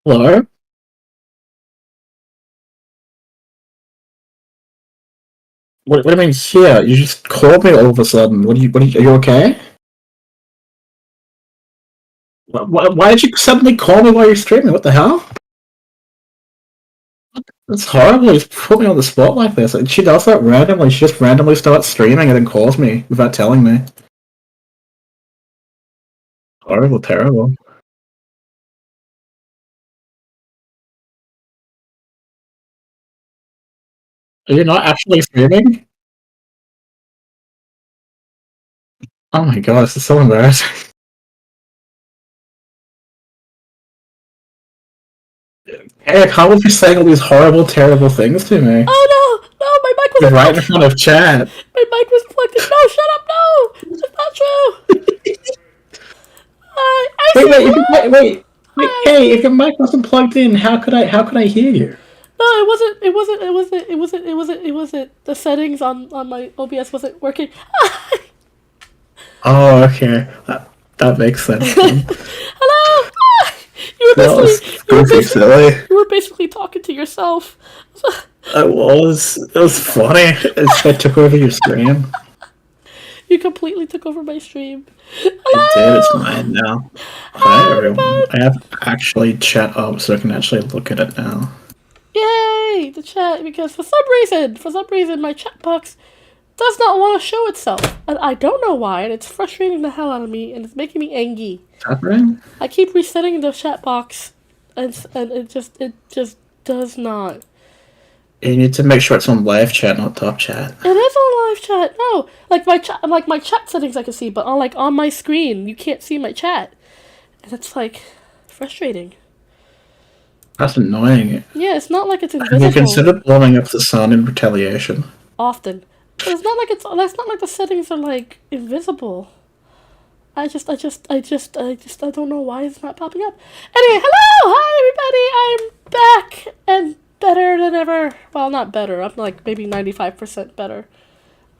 Hello? What do you mean here? You just called me all of a sudden. Are you okay? Why did you suddenly call me while you're streaming? What the hell? That's horrible. You just put me on the spot like this. And she does that randomly. She just randomly starts streaming and then calls me without telling me. Horrible, terrible. Are you not actually streaming? Oh my god, this is so embarrassing. Hey, how was you saying all these horrible, terrible things to me? Oh no! No, my mic was Right in front of chat. My mic was plugged in. No, shut up! No! That's not true! Wait. Hey, if your mic wasn't plugged in, how could I hear you? No, it wasn't. The settings on my OBS wasn't working. Oh, okay. That makes sense then. Hello! You were basically talking to yourself. It was funny. I took over your stream. You completely took over my stream. I did, it's mine now. Hi everyone. I have actually chat up so I can actually look at it now. Yay! The chat, because for some reason my chat box does not want to show itself. And I don't know why, and it's frustrating the hell out of me, and it's making me angry. Happening? I keep resetting the chat box, and it just does not. You need to make sure it's on live chat, not top chat. It is on live chat. No, my chat settings I can see, but on my screen you can't see my chat, and it's like frustrating. That's annoying. Yeah, it's not like it's invisible. Have you considered blowing up the sun in retaliation? Often. But it's not like that's not like the settings are like invisible. I don't know why it's not popping up. Anyway, hello, hi everybody, I'm back and better than ever. Well, not better. I'm like maybe 95% better.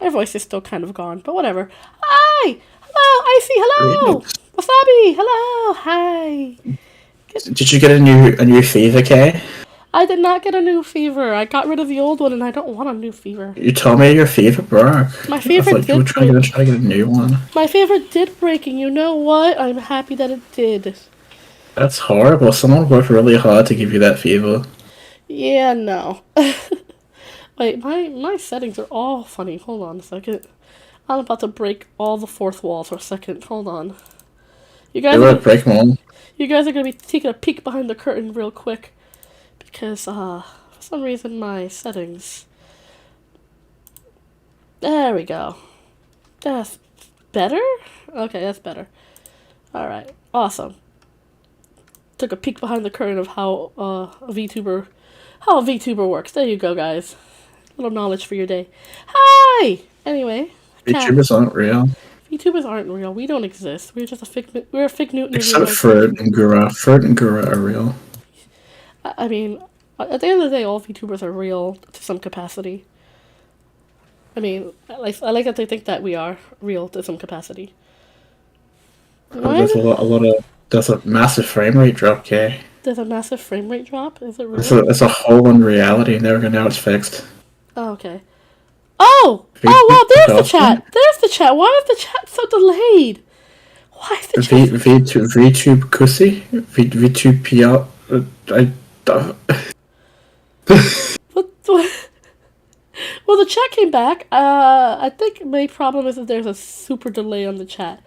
My voice is still kind of gone, but whatever. Hi, hello, Icy, hello, Wasabi, hello, hi. Did you get a new fever, Kay? I did not get a new fever. I got rid of the old one, and I don't want a new fever. You told me your fever broke. My fever did you were trying to get a new one. My fever did break, and you know what? I'm happy that it did. That's horrible. Someone worked really hard to give you that fever. Yeah, no. Wait, my settings are all funny. Hold on a second. I'm about to break all the fourth wall for a second. Hold on. You guys are gonna be taking a peek behind the curtain real quick. Because, for some reason my settings... There we go. That's better? Okay, that's better. Alright, awesome. Took a peek behind the curtain of how a VTuber works. There you go, guys. Little knowledge for your day. Hi! Anyway. VTubers aren't real. VTubers aren't real. We don't exist. We're just a fig... We're a fig Newton. Except Ferd and Gura. Ferd and Gura are real. I mean, at the end of the day, all VTubers are real to some capacity. I mean, I like that they think that we are real to some capacity. There's there's a massive frame rate drop, okay? There's a massive frame rate drop? Is it real? It's a hole in reality, and now it's fixed. Oh, okay. Oh! Wow, there's the chat! There's the chat! Why is the chat so delayed? Why is the chat... VTube Kussy? VTube PR... Well, the chat came back. I think my problem is that there's a super delay on the chat.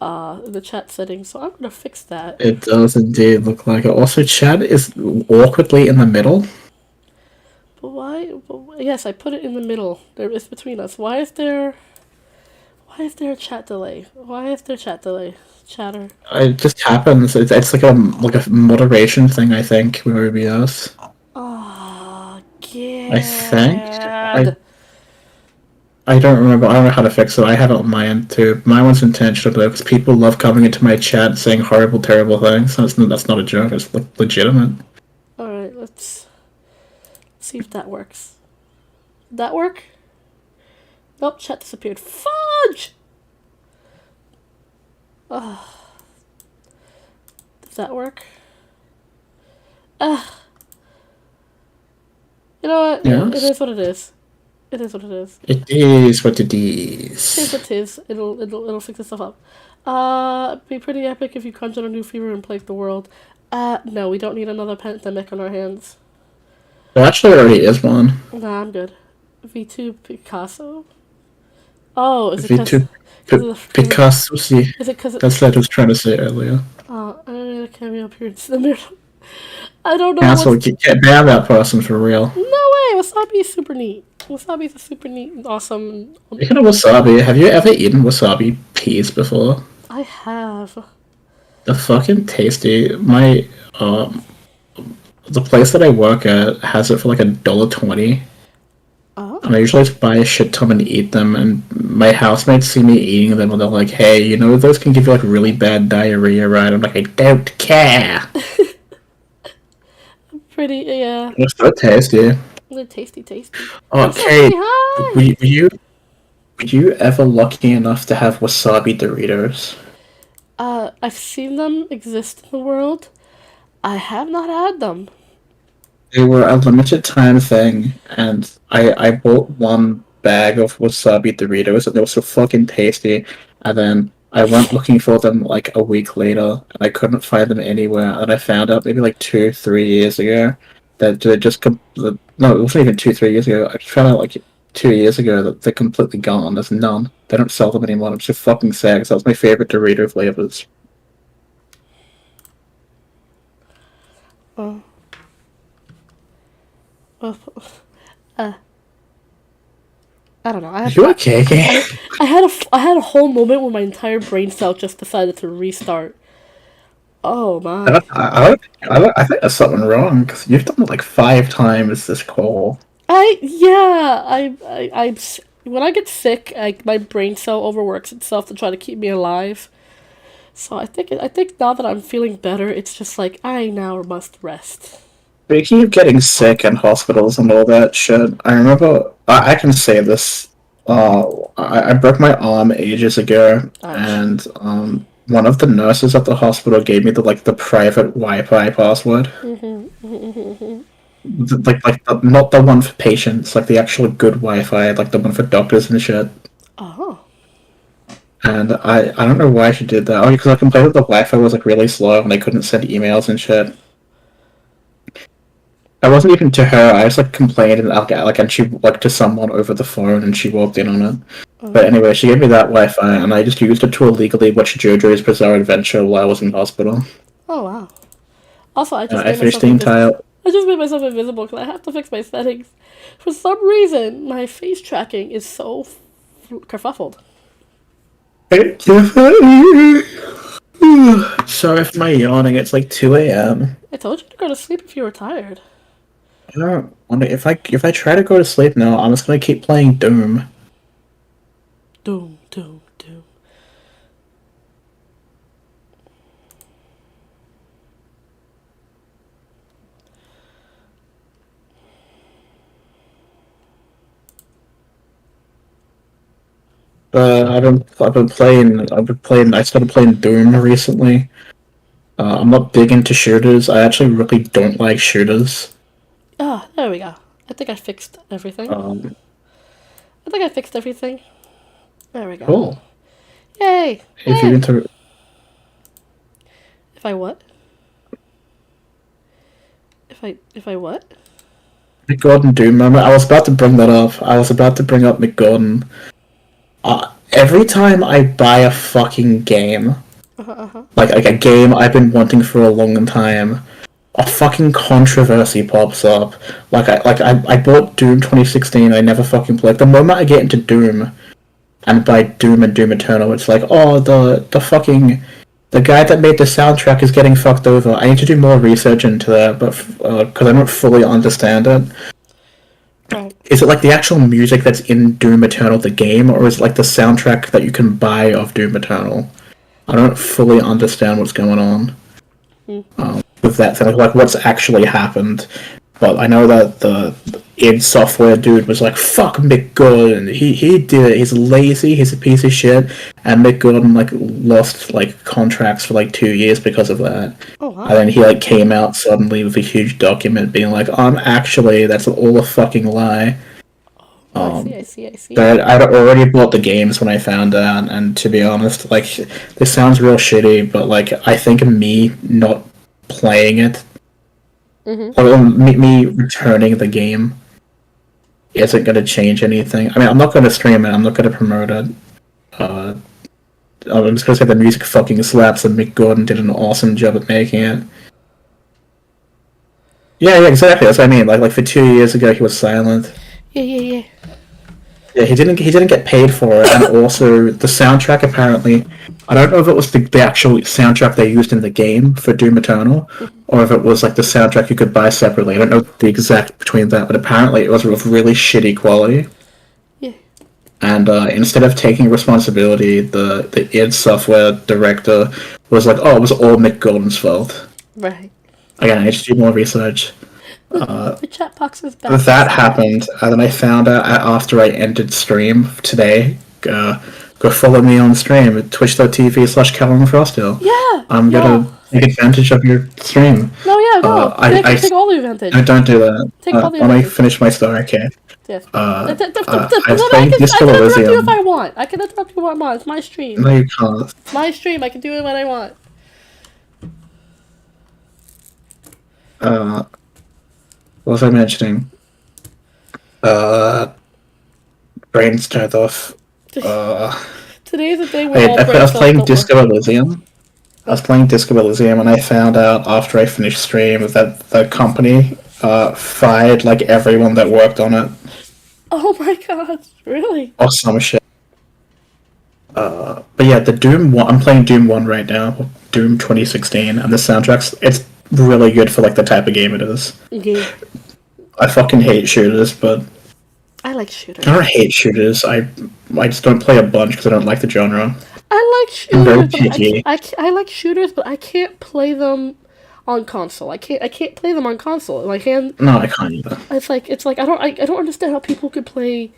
The chat settings, so I'm gonna fix that. It does indeed look like it. Also, chat is awkwardly in the middle. But why? Yes, I put it in the middle. It's between us. Why is there a chat delay? Why is there chat delay? Chatter. It just happens. It's like a moderation thing, I think, with OBS. Oh, God. I think. I don't remember. I don't know how to fix it. I have it on my end too. My one's intentional though, because people love coming into my chat and saying horrible, terrible things. That's not a joke. It's legitimate. All right, let's see if that works. Did that work? Nope, chat disappeared. Fudge! Does that work? You know what? Yes? It is what it is. It is what it is. It is what it It is is. what it is. It'll fix itself up. Be pretty epic if you conjure a new fever and plague the world. No, we don't need another pandemic on our hands. There actually already is one. Nah, I'm good. V2 Picasso? Oh, is it because V2 Picasso, see, is it because that's what I was trying to say earlier. I made a cameo appearance in the mirror. I don't know Cancel, what's... get ban that person for real. No way! Wasabi is super neat. Wasabi is a super neat and awesome... Speaking of wasabi, have you ever eaten wasabi peas before? I have. They're fucking tasty. The place that I work at has it for like $1.20. Oh. And I usually just buy a shit ton and eat them, and my housemates see me eating them and they're like, hey, you know those can give you like really bad diarrhea, right? I'm like, I don't care. Pretty, yeah. They're so tasty. They're tasty. Okay, Hi! were you ever lucky enough to have wasabi Doritos? I've seen them exist in the world. I have not had them. They were a limited time thing, and I bought one bag of wasabi Doritos, and they were so fucking tasty. And then I went looking for them like a week later, and I couldn't find them anywhere. And I found out maybe like 2-3 years ago that they just no, it wasn't even 2-3 years ago. I just found out like 2 years ago that they're completely gone. There's none. They don't sell them anymore. I'm so fucking sad because that was my favorite Dorito flavors. Oh. I don't know. Are you okay? I had a whole moment where my entire brain cell just decided to restart. Oh my! I think there's something wrong because you've done it like 5 times this call. When I get sick, my brain cell overworks itself to try to keep me alive. So I think now that I'm feeling better, it's just like I now must rest. Speaking of getting sick and hospitals and all that shit, I remember I can say this. I broke my arm ages ago, Ouch. and one of the nurses at the hospital gave me the private Wi-Fi password. Not the one for patients, like the actual good Wi-Fi, like the one for doctors and shit. Oh. And I don't know why she did that. Oh, because I complained that the Wi-Fi was like really slow and I couldn't send emails and shit. I wasn't even to her. I just like complained and she like to someone over the phone and she walked in on it. But anyway, she gave me that Wi-Fi and I just used it to illegally watch JoJo's Bizarre Adventure while I was in hospital. Oh wow. Also, I just made myself invisible because I have to fix my settings. For some reason, my face tracking is so kerfuffled. Sorry for my yawning. It's like 2 a.m. I told you to go to sleep if you were tired. I don't wonder if I try to go to sleep now, I'm just gonna keep playing Doom. Doom. I've been playing. I started playing Doom recently. I'm not big into shooters. I actually really don't like shooters. Ah, there we go. I think I fixed everything. There we go. Cool. Yay! If you're into. If I what? If I what? McGordon Doom moment. I was about to bring that up. I was about to bring up McGordon. Every time I buy a fucking game, like a game I've been wanting for a long time, a fucking controversy pops up. I bought Doom 2016. I never fucking played. The moment I get into Doom and buy Doom and Doom Eternal, it's like, oh, the guy that made the soundtrack is getting fucked over. I need to do more research into that, but because I don't fully understand it. Right. Is it like the actual music that's in Doom Eternal, the game, or is it like the soundtrack that you can buy of Doom Eternal? I don't fully understand what's going on with that thing, like what's actually happened. But I know that id Software dude was like, fuck Mick Gordon. He did it. He's lazy. He's a piece of shit. And Mick Gordon like lost like contracts for like 2 years because of that. Oh wow. And then he like came out suddenly with a huge document being like, actually that's all a fucking lie. Oh, I see. But I'd already bought the games when I found out, and to be honest, like, this sounds real shitty, but like, I think me not playing it, or me returning the game, isn't going to change anything. I mean, I'm not going to stream it. I'm not going to promote it. I'm just going to say the music fucking slaps, and Mick Gordon did an awesome job at making it. Yeah, exactly. That's what I mean. Like for 2 years ago, he was silent. Yeah. Yeah, he didn't get paid for it, and also the soundtrack apparently, I don't know if it was the actual soundtrack they used in the game for Doom Eternal, or if it was like the soundtrack you could buy separately. I don't know the exact between that, but apparently it was of really shitty quality. Yeah. And instead of taking responsibility, the id Software director was like, "Oh, it was all Mick Gordon's fault." Right. Again, I need to do more research. The chat box is back. That happened, and then I found out after I ended stream today. Go follow me on stream at twitch.tv/CalumFrosthill. Yeah. I'm gonna take advantage of your stream. No, yeah, no. Take all the advantage. I don't do that. Take all the when I advantage. finish my story, okay. Yes. I I can interrupt you if I want. I can interrupt you when I want. It's my stream. No, you can't. It's my stream. I can do it when I want. What was I mentioning? Brains turned off. Today's the day we're all I was playing Disco Elysium. And I found out after I finished stream that the company fired like everyone that worked on it. Oh my god, really? Or some shit. But yeah, the Doom 1, I'm playing Doom 1 right now, Doom 2016, and the soundtrack's, it's really good for like the type of game it is. Yeah. I fucking hate shooters, but I like shooters. I don't hate shooters. I just don't play a bunch because I don't like the genre. I like shooters. I'm very picky. I like shooters, but I can't play them on console. I can't play them on console. My hand. No, I can't either. It's like I don't understand how people could play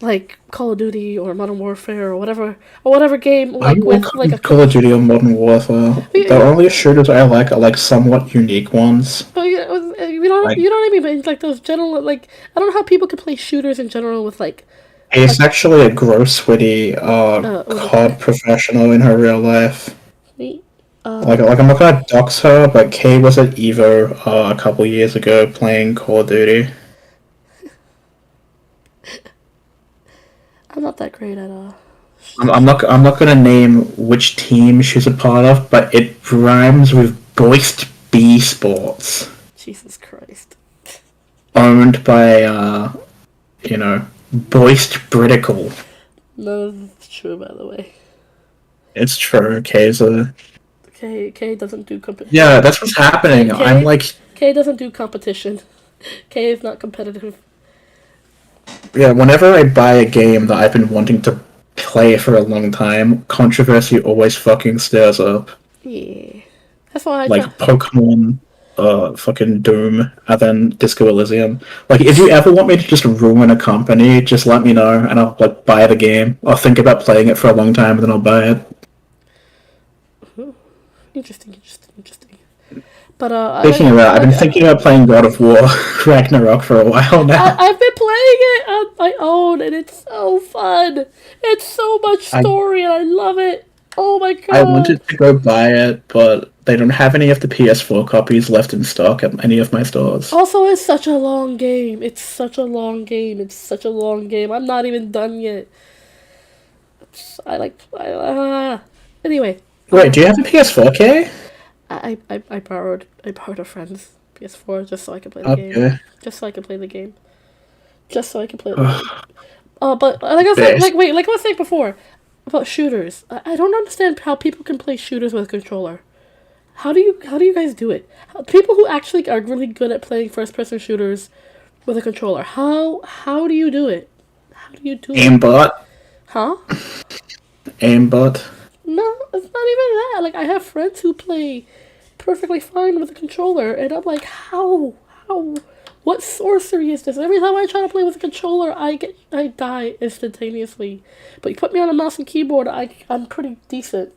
like Call of Duty or Modern Warfare or whatever game like with like a Call of Duty or Modern Warfare. The only shooters I like are like somewhat unique ones. But you know what I mean? But like those general like I don't know how people could play shooters in general with like. He's actually a gross, witty COD professional in her real life. Like I'm not gonna dox her, but Kay was at Evo a couple years ago playing Call of Duty. I'm not that great at I'm not gonna name which team she's a part of, but it rhymes with Boist B Sports. Jesus Christ. Owned by Boist Britical. No, it's true by the way. It's true. Kay doesn't do competition. Yeah, that's what's happening. I'm like. Kay doesn't do competition. Kay is not competitive. Yeah, whenever I buy a game that I've been wanting to play for a long time, controversy always fucking stirs up. Yeah. That's why I like Pokemon, fucking Doom, and then Disco Elysium. Like, if you ever want me to just ruin a company, just let me know, and I'll like buy the game. I'll think about playing it for a long time, and then I'll buy it. Interesting. But speaking of that, I've been thinking about playing God of War Ragnarok for a while now. I've been playing it on my own, and it's so fun. It's so much story, and I love it. Oh my god! I wanted to go buy it, but they don't have any of the PS4 copies left in stock at any of my stores. Also, it's such a long game. I'm not even done yet. Anyway. Wait, do you have a PS4, Kay? I borrowed a friend's PS4 just so I could play the game. But like I said, like I was saying before about shooters, I don't understand how people can play shooters with a controller. How do you guys do it? People who actually are really good at playing first-person shooters with a controller. How do you do it? Aimbot. Huh? Aimbot. No, it's not even that. Like, I have friends who play perfectly fine with a controller, and I'm like, how What sorcery is this? Every time I try to play with a controller, I die instantaneously. But you put me on a mouse and keyboard, I'm pretty decent.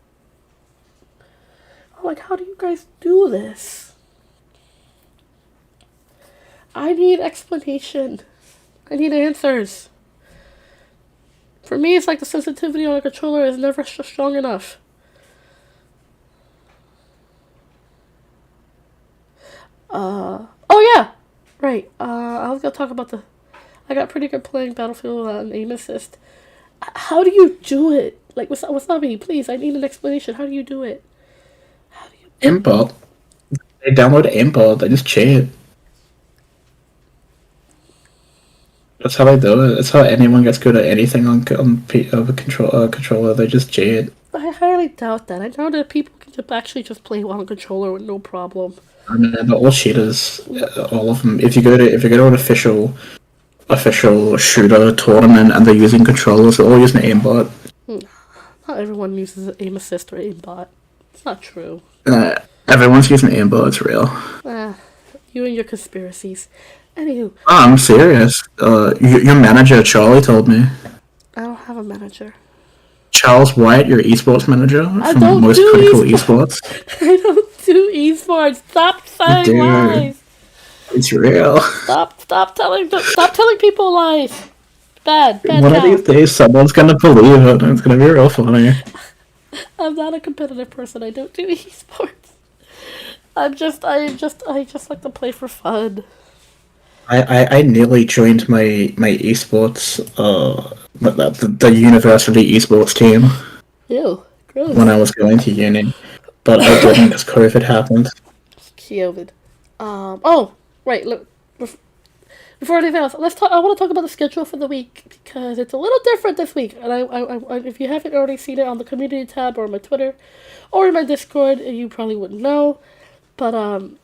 I'm like, how do you guys do this? I need explanation. I need answers. For me, it's like the sensitivity on a controller is never strong enough. Oh yeah! Right, I was gonna talk about I got pretty good playing Battlefield on aim assist. How do you do it? Like, Wasabi, please, I need an explanation. How do you do it? Aimbot. They download aimbot, they just cheat. That's how they do it. That's how anyone gets good at anything on a controller. They just cheat. I highly doubt that. I know that people can actually just play on a controller with no problem. I mean, they're all cheaters, all of them. If you go to an official shooter tournament and they're using controllers, they're all using aimbot. Not everyone uses aim assist or aimbot. It's not true. Everyone's using aimbot. It's real. You and your conspiracies. Anywho. I'm serious. Your manager Charlie told me. I don't have a manager. Charles White, your esports manager from Most Critical Esports. I don't do esports. Stop saying lies. It's real. Stop telling people lies. Bad. One of these days, someone's gonna believe it, and it's gonna be real funny. I'm not a competitive person. I don't do esports. I just like to play for fun. I nearly joined my esports, the university esports team. Ew, gross. When I was going to uni, but I didn't because COVID happened. COVID. Oh, right. Look, before anything else, let's talk. I want to talk about the schedule for the week because it's a little different this week. And I if you haven't already seen it on the community tab or my Twitter, or in my Discord, you probably wouldn't know. But I'm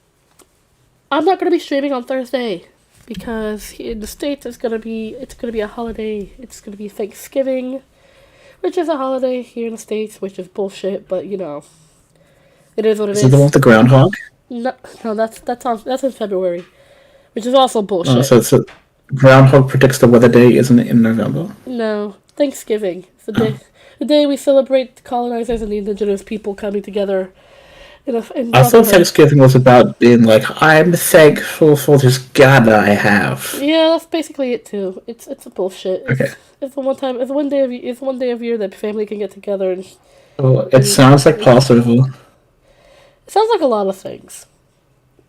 not gonna be streaming on Thursday. Because in the States it's gonna be a holiday. It's gonna be Thanksgiving, which is a holiday here in the States, which is bullshit. But you know, it is what it is. Is it the one with the groundhog? No, that's in February, which is also bullshit. So groundhog predicts the weather day isn't it in November? No, Thanksgiving. It's the day we celebrate the colonizers and the indigenous people coming together. I thought Thanksgiving was about being like, I'm thankful for this God I have. Yeah, that's basically it too. It's a bullshit. Okay. It's one day of year that family can get together and. Oh, it sounds like Passover. It sounds like a lot of things,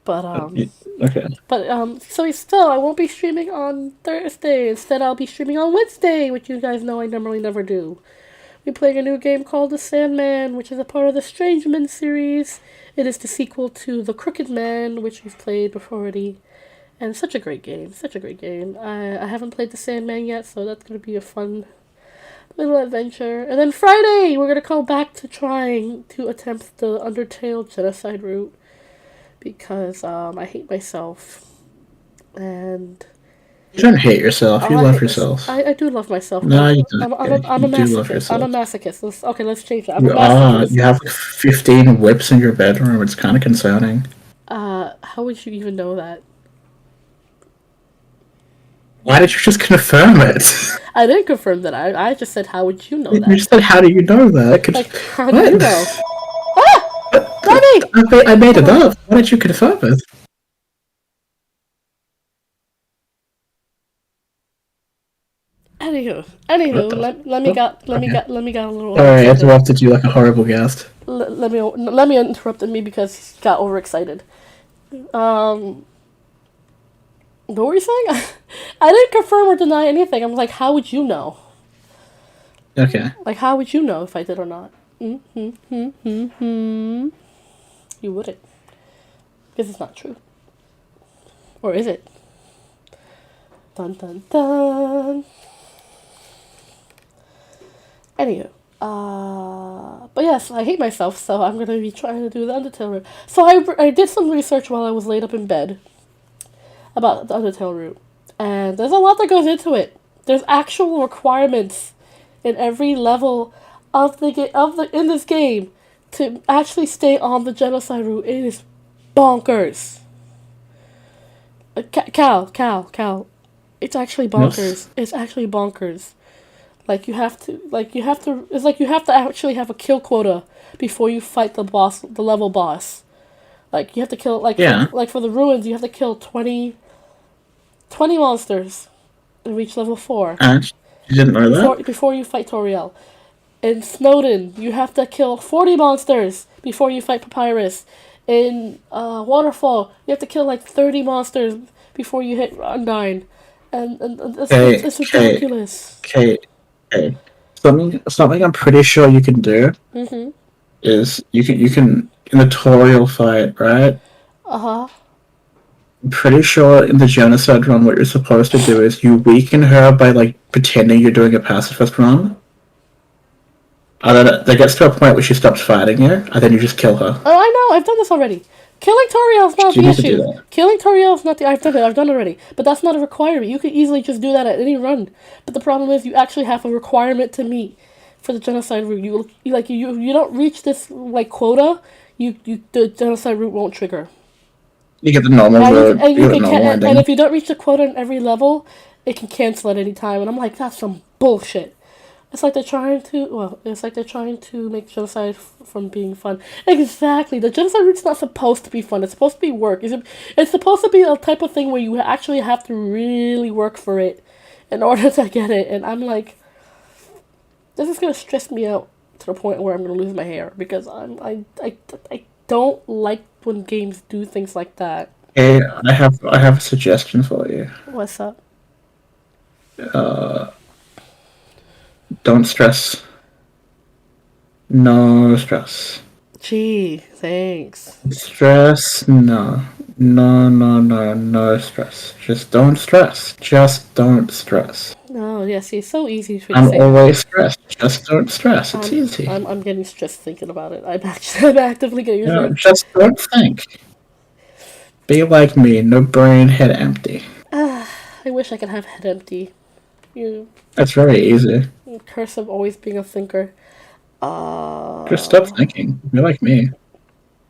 but Okay. But so still, I won't be streaming on Thursday. Instead, I'll be streaming on Wednesday, which you guys know I normally never do. We're playing a new game called The Sandman, which is a part of the Strange Men series. It is the sequel to The Crooked Man, which we've played before already. And such a great game. I haven't played The Sandman yet, so that's going to be a fun little adventure. And then Friday, we're going to go back to trying to attempt the Undertale genocide route. Because I hate myself. And... You don't hate yourself. You love yourself. I do love myself. No, you don't. I'm a you do love masochist. yourself. I'm a masochist. Let's change that. I'm a masochist. You have 15 whips in your bedroom. It's kind of concerning. How would you even know that? Why did you just confirm it? I didn't confirm that. I just said, how would you know that? You just said, how do you know that? Like, how do you know? I made it up. Why did you confirm it? Anywho, let me get a little. Sorry, I interrupted you like a horrible guest. Let me interrupt me because he got overexcited. What were you saying? I didn't confirm or deny anything. I'm like, how would you know? Okay. Like, how would you know if I did or not? You wouldn't. Because it's not true. Or is it? Dun dun dun. Anywho, but yes, I hate myself, so I'm gonna be trying to do the Undertale route. So I did some research while I was laid up in bed about the Undertale route, and there's a lot that goes into it. There's actual requirements in every level in this game to actually stay on the genocide route. It is bonkers. Cal. It's actually bonkers. Yes. It's actually bonkers. Like you have to. It's like you have to actually have a kill quota before you fight the boss, the level boss. Like you have to kill Yeah. for the ruins, you have to kill 20 monsters and reach level 4 And you didn't know that? before you fight Toriel. In Snowden, you have to kill 40 monsters before you fight Papyrus. In Waterfall, you have to kill like 30 monsters before you hit Undyne. And it's ridiculous. Okay. Something I'm pretty sure you can do Mm-hmm. is you can in the tutorial fight, right? Uh-huh. I'm pretty sure in the genocide run what you're supposed to do is you weaken her by like pretending you're doing a pacifist run. And then it gets to a point where she stops fighting you, and then you just kill her. Oh, I know. I've done this already. Killing Toriel's not You the need to do issue. that. Killing Toriel's not the. I've done it. I've done it already. But that's not a requirement. You could easily just do that at any run. But the problem is, you actually have a requirement to meet for the genocide route. You don't reach this like quota. The genocide route won't trigger. You get the normal road. You get the normal And ending. if you don't reach the quota in every level, it can cancel at any time. And I'm like, that's some bullshit. It's like they're trying to make genocide from being fun. Exactly. The genocide route's not supposed to be fun. It's supposed to be work. It's supposed to be a type of thing where you actually have to really work for it in order to get it. And I'm like, this is gonna stress me out to the point where I'm gonna lose my hair because I don't like when games do things like that. Hey, I have a suggestion for you. What's up? Don't stress. No stress. Gee, thanks. Stress? No. No stress. Just don't stress. Just don't stress. No, yes, it's so easy for you to I'm say. always stressed. Just don't stress. It's easy. I'm getting stressed thinking about it. I'm actively getting stressed. Just don't think. Be like me. No brain, head empty. I wish I could have head empty. You That's very easy. curse of always being a thinker. Just stop thinking. Be like me.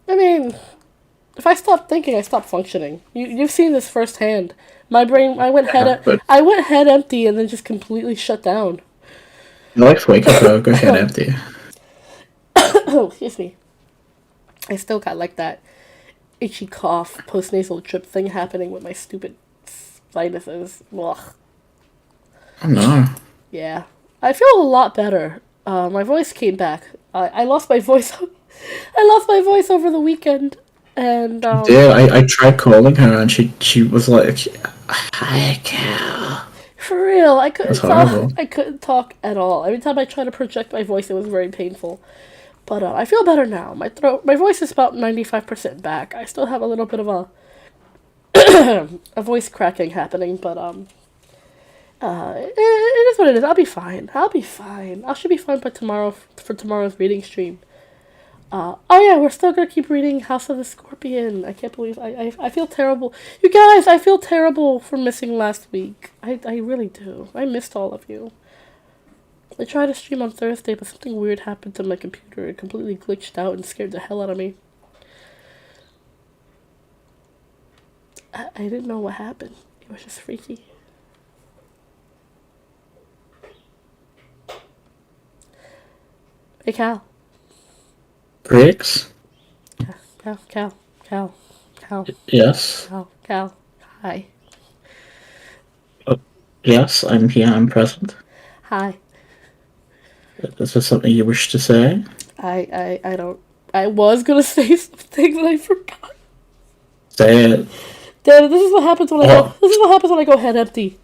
I mean, if I stop thinking, I stop functioning. You've seen this firsthand. My brain, I went head empty and then just completely shut down. You like wake up, go head empty. Oh, excuse me. I still got like that itchy cough, postnasal drip thing happening with my stupid sinuses. Ugh. Oh no. Yeah. I feel a lot better. My voice came back. I lost my voice. I lost my voice over the weekend, and I tried calling her and she was like, "Hi, Cal." for real, I couldn't That's talk. horrible. I couldn't talk at all. Every time I tried to project my voice, it was very painful. But I feel better now. My voice is about 95% back. I still have a little bit of a voice cracking happening, but it is what it is. I'll be fine. I should be fine by tomorrow for tomorrow's reading stream. Oh yeah, we're still gonna keep reading House of the Scorpion. I can't believe I feel terrible. You guys, I feel terrible for missing last week. I really do. I missed all of you. I tried to stream on Thursday, but something weird happened to my computer. It completely glitched out and scared the hell out of me. I didn't know what happened. It was just freaky. Hey, Cal. Briggs? Cal. Yes. Cal. Hi. Yes, I'm here, I'm present. Hi. Is there something you wish to say? I don't. I was gonna say something, but I forgot. Say it. Damn, this is what happens when I go. This is what happens when I go head empty.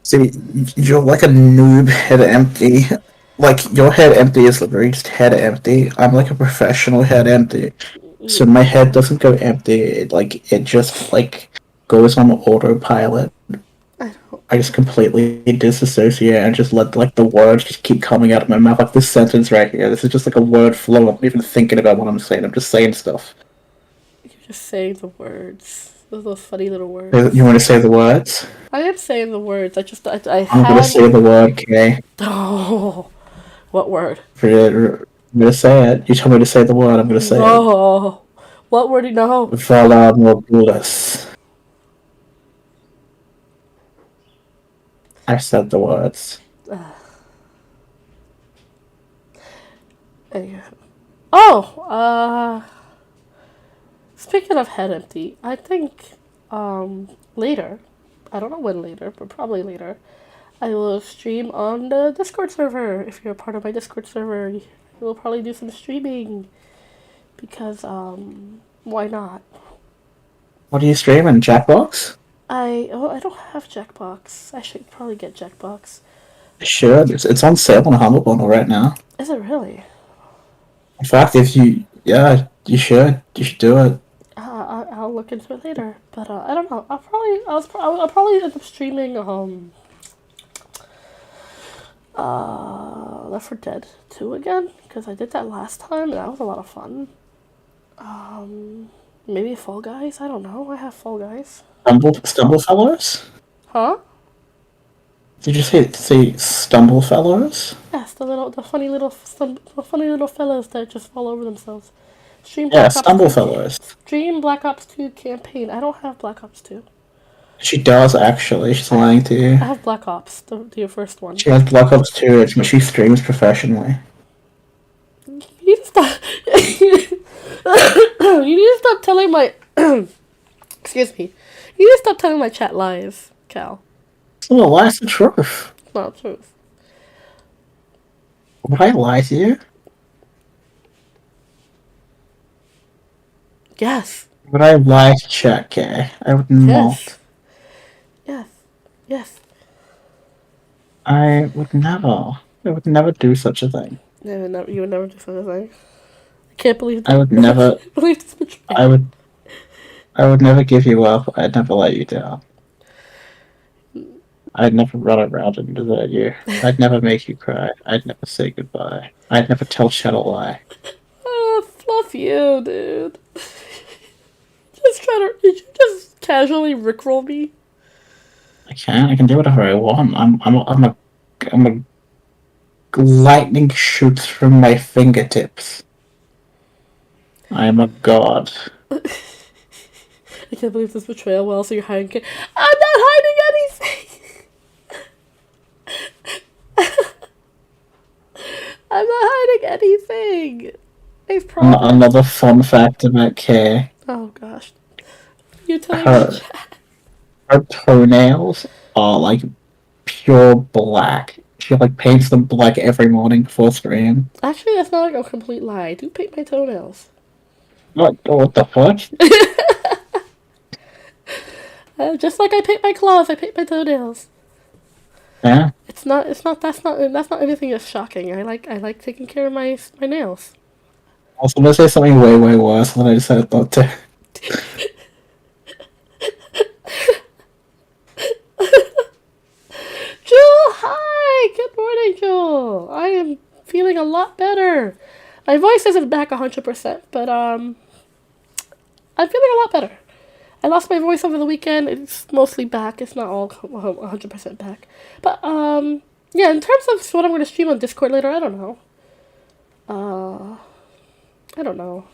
See, you're like a noob head empty. Like, your head empty is literally just head empty. I'm like a professional head empty. So my head doesn't go empty. It just, goes on autopilot. I just completely disassociate and just let, the words just keep coming out of my mouth. Like this sentence right here. This is just like a word flow. I'm not even thinking about what I'm saying. I'm just saying stuff. You're just saying the words. Those funny little words. You want to say the words? I am saying the words. I'm gonna say the word, okay? Oh, what word? I'm gonna say it. You told me to say the word. I'm gonna say it. Oh, What word do you know? Vulnerabilis. I said the words. Anyway. Oh, speaking of head empty, I think later, I don't know when later, but probably later, I will stream on the Discord server. If you're a part of my Discord server, we'll probably do some streaming because why not? What are you streaming? Jackbox? I don't have Jackbox. I should probably get Jackbox. You should. It's on sale on Humble Bundle right now. Is it really? In fact, you should. You should do it. I'll look into it later. But I don't know. I'll probably end up streaming Left 4 Dead 2 again because I did that last time and that was a lot of fun. Maybe Fall Guys. I don't know. I have Fall Guys. Stumble Fellows? Huh? Did you say Stumble Fellows? Yes, the funny little fellows that just fall over themselves. Stream Yeah, Black Ops Stumble 2. Fellows. Stream Black Ops 2 campaign. I don't have Black Ops 2. She does actually. She's lying to you. I have Black Ops, the first one. She has Black Ops 2, but she streams professionally. You need to stop. You need to stop telling my. Excuse me. You need to stop telling my chat lies, Cal. Well, why's the truth? It's not the truth. Would I lie to you? Yes. Would I lie to chat, Kay? I would not. Yes. Yes. I would never. I would never do such a thing. No, you would never do such a thing. I can't believe that. I would never. believe this betrayal. I would never give you up. I'd never let you down. I'd never run around and desert you. I'd never make you cry. I'd never say goodbye. I'd never tell chat a lie. Fluff you, dude. Did you just casually rickroll me? I can do whatever I want. I'm a lightning shoots from my fingertips. I am a god. I can't believe this betrayal. Well, so you're hiding. I'm not hiding anything. I'm not hiding anything. Another fun fact about Kay. Oh gosh. You telling me? Her toenails are like pure black. She like paints them black every morning before stream. Actually, that's not like a complete lie. I do paint my toenails. What the fuck? Just like I paint my claws, I paint my toenails. Yeah. That's not anything that's shocking. I like taking care of my nails. I was gonna say something way worse, and then I decided not to. Jewel, hi! Good morning, Jewel. I am feeling a lot better. My voice isn't back 100%, but I'm feeling a lot better. I lost my voice over the weekend. It's mostly back. It's not all 100% back. But yeah, in terms of what I'm going to stream on Discord later, I don't know. I don't know.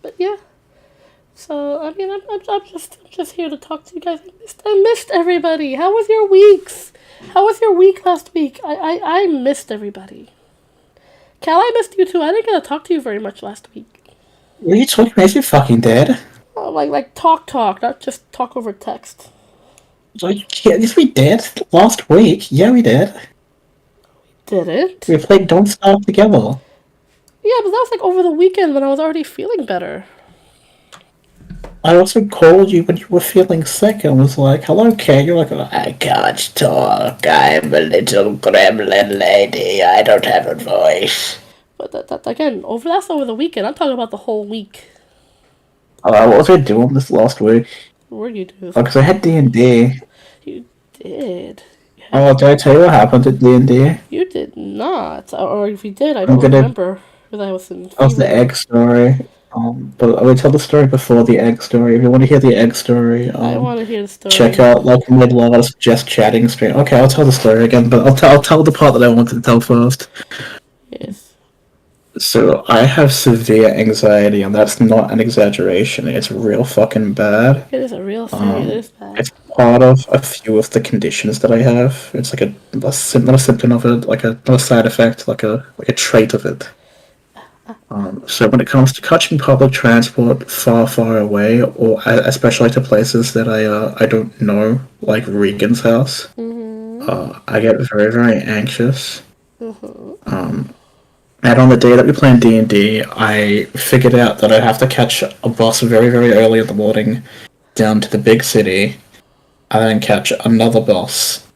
But yeah. So I mean, I'm just here to talk to you guys. I missed everybody. How was your weeks? How was your week last week? I missed everybody. Cal, I missed you too. I didn't get to talk to you very much last week. What are you talking about? You fucking dead. Oh, like talk, not just talk over text. Like, yeah, yes, we did. Last week. Yeah, we did. Didn't? We played Don't Starve together. Yeah, but that was like over the weekend when I was already feeling better. I also called you when you were feeling sick and was like, hello, Kay. You're like, I can't talk. I'm a little gremlin lady. I don't have a voice. But that again, that's over the weekend. I'm talking about the whole week. What was I doing this last week? What were you doing? Oh, because I had D&D. You did. Oh, did I tell you what happened at D&D? You did not. Or if you did, I don't remember. Because I was in That was the egg story. But I will tell the story before the egg story. If you want to hear the egg story, I want to hear the story. check out like my last just chatting stream. Okay, I'll tell the story again, but I'll tell the part that I wanted to tell first. Yes. So I have severe anxiety, and that's not an exaggeration. It's real fucking bad. It is a real thing. It is bad. It's part of a few of the conditions that I have. It's like not a symptom of it, like not a side effect, like a trait of it. So when it comes to catching public transport far away, or especially to places that I don't know, like Regan's house, I get very anxious. And on the day that we played D&D, I figured out that I'd have to catch a bus very early in the morning down to the big city, and then catch another bus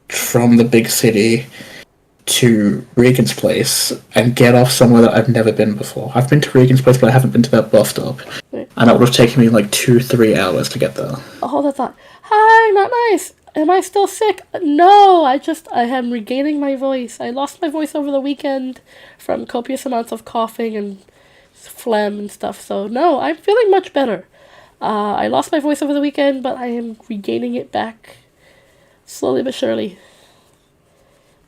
from the big city to Regan's place and get off somewhere that I've never been before. I've been to Regan's place, but I haven't been to that bus stop. And it would have taken me like 2-3 hours to get there. Oh, that's not. Hi, not nice. Am I still sick? No, I am regaining my voice. I lost my voice over the weekend from copious amounts of coughing and phlegm and stuff. So no, I'm feeling much better. I lost my voice over the weekend, but I am regaining it back slowly but surely.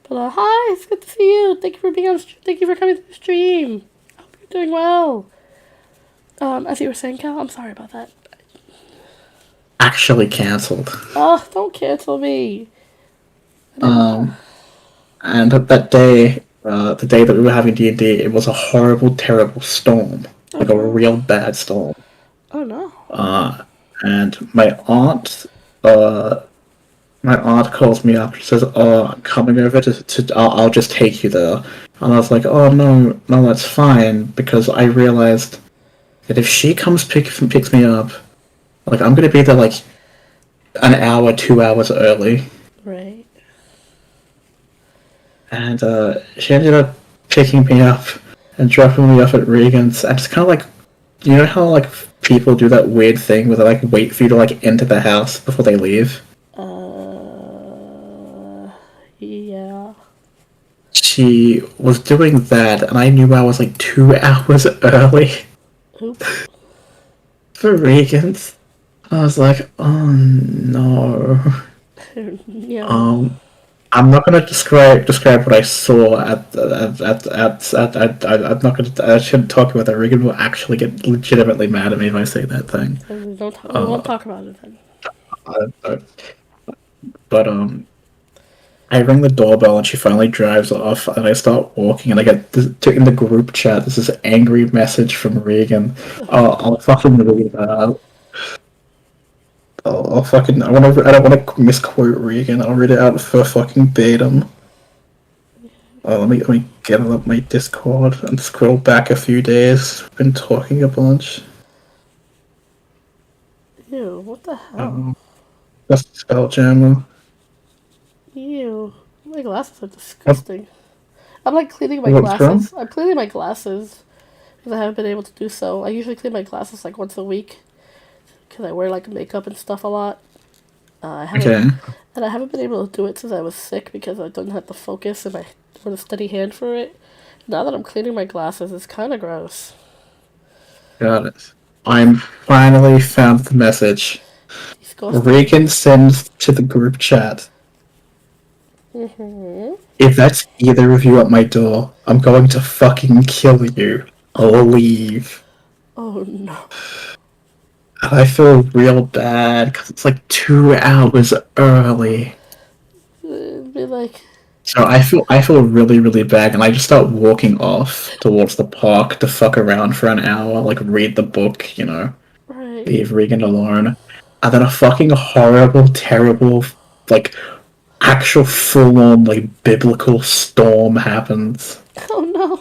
But hi, it's good to see you. Thank you for being on. Thank you for coming to the stream. I hope you're doing well. As you were saying, Cal, I'm sorry about that. Actually cancelled. Oh, don't cancel me. And that day, the day that we were having D&D, it was a horrible, terrible storm. Like a real bad storm. Oh no. And my aunt calls me up. She says, "Oh, I'm coming over I'll just take you there." And I was like, "Oh no, that's fine," because I realized that if she comes picks me up, like I'm gonna be there like an hour, 2 hours early. Right. And she ended up picking me up and dropping me off at Regan's. And it's kind of like, you know how like people do that weird thing where they like wait for you to like enter the house before they leave? Yeah. She was doing that, and I knew I was like 2 hours early. Oops. For Regan's. I was like, oh no. Yeah. I'm not gonna describe what I saw I'm not gonna. I shouldn't talk about that. Regan will actually get legitimately mad at me if I say that thing. We won't talk about it then. But I ring the doorbell and she finally drives off, and I start walking, and I get in the group chat. This is an angry message from Regan. I'll fucking read that. I'll fucking. I don't want to misquote Regan. I'll read it out for fucking datum. Let me get up my Discord and scroll back a few days. I've been talking a bunch. Ew, what the hell? That's the Spelljammer. Ew. My glasses are disgusting. I'm like cleaning my What's glasses. wrong? I'm cleaning my glasses because I haven't been able to do so. I usually clean my glasses like once a week because I wear like makeup and stuff a lot. I haven't been able to do it since I was sick because I don't have the focus and I want a steady hand for it. Now that I'm cleaning my glasses, it's kind of gross. Got it. I'm finally found the message. Regan sends to the group chat. If that's either of you at my door, I'm going to fucking kill you. I'll leave. Oh no. And I feel real bad because it's like 2 hours early. It'd be like. So I feel really bad, and I just start walking off towards the park to fuck around for an hour, like read the book, you know, Right. leave Regan alone, and then a fucking horrible, terrible, like actual full-on like biblical storm happens. Oh no.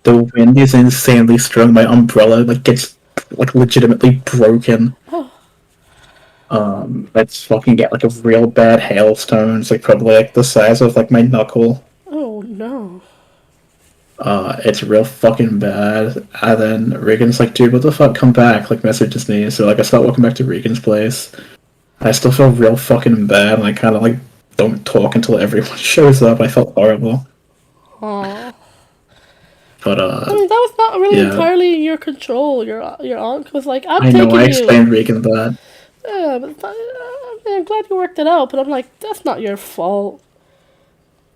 The wind is insanely strong. My umbrella like gets like legitimately broken. Oh. Let's fucking get like a real bad hailstone. It's like probably like the size of like my knuckle. Oh no. It's real fucking bad. And then Regan's like, dude, what the fuck, come back, like messages me. So like I start walking back to Regan's place. I still feel real fucking bad, and I kinda like don't talk until everyone shows up. I felt horrible. Aww. But I mean, that was not really yeah, entirely in your control. Your aunt was like, "I'm I know. taking I you." explained Regan that. Yeah, but I mean, I'm glad you worked it out. But I'm like, that's not your fault.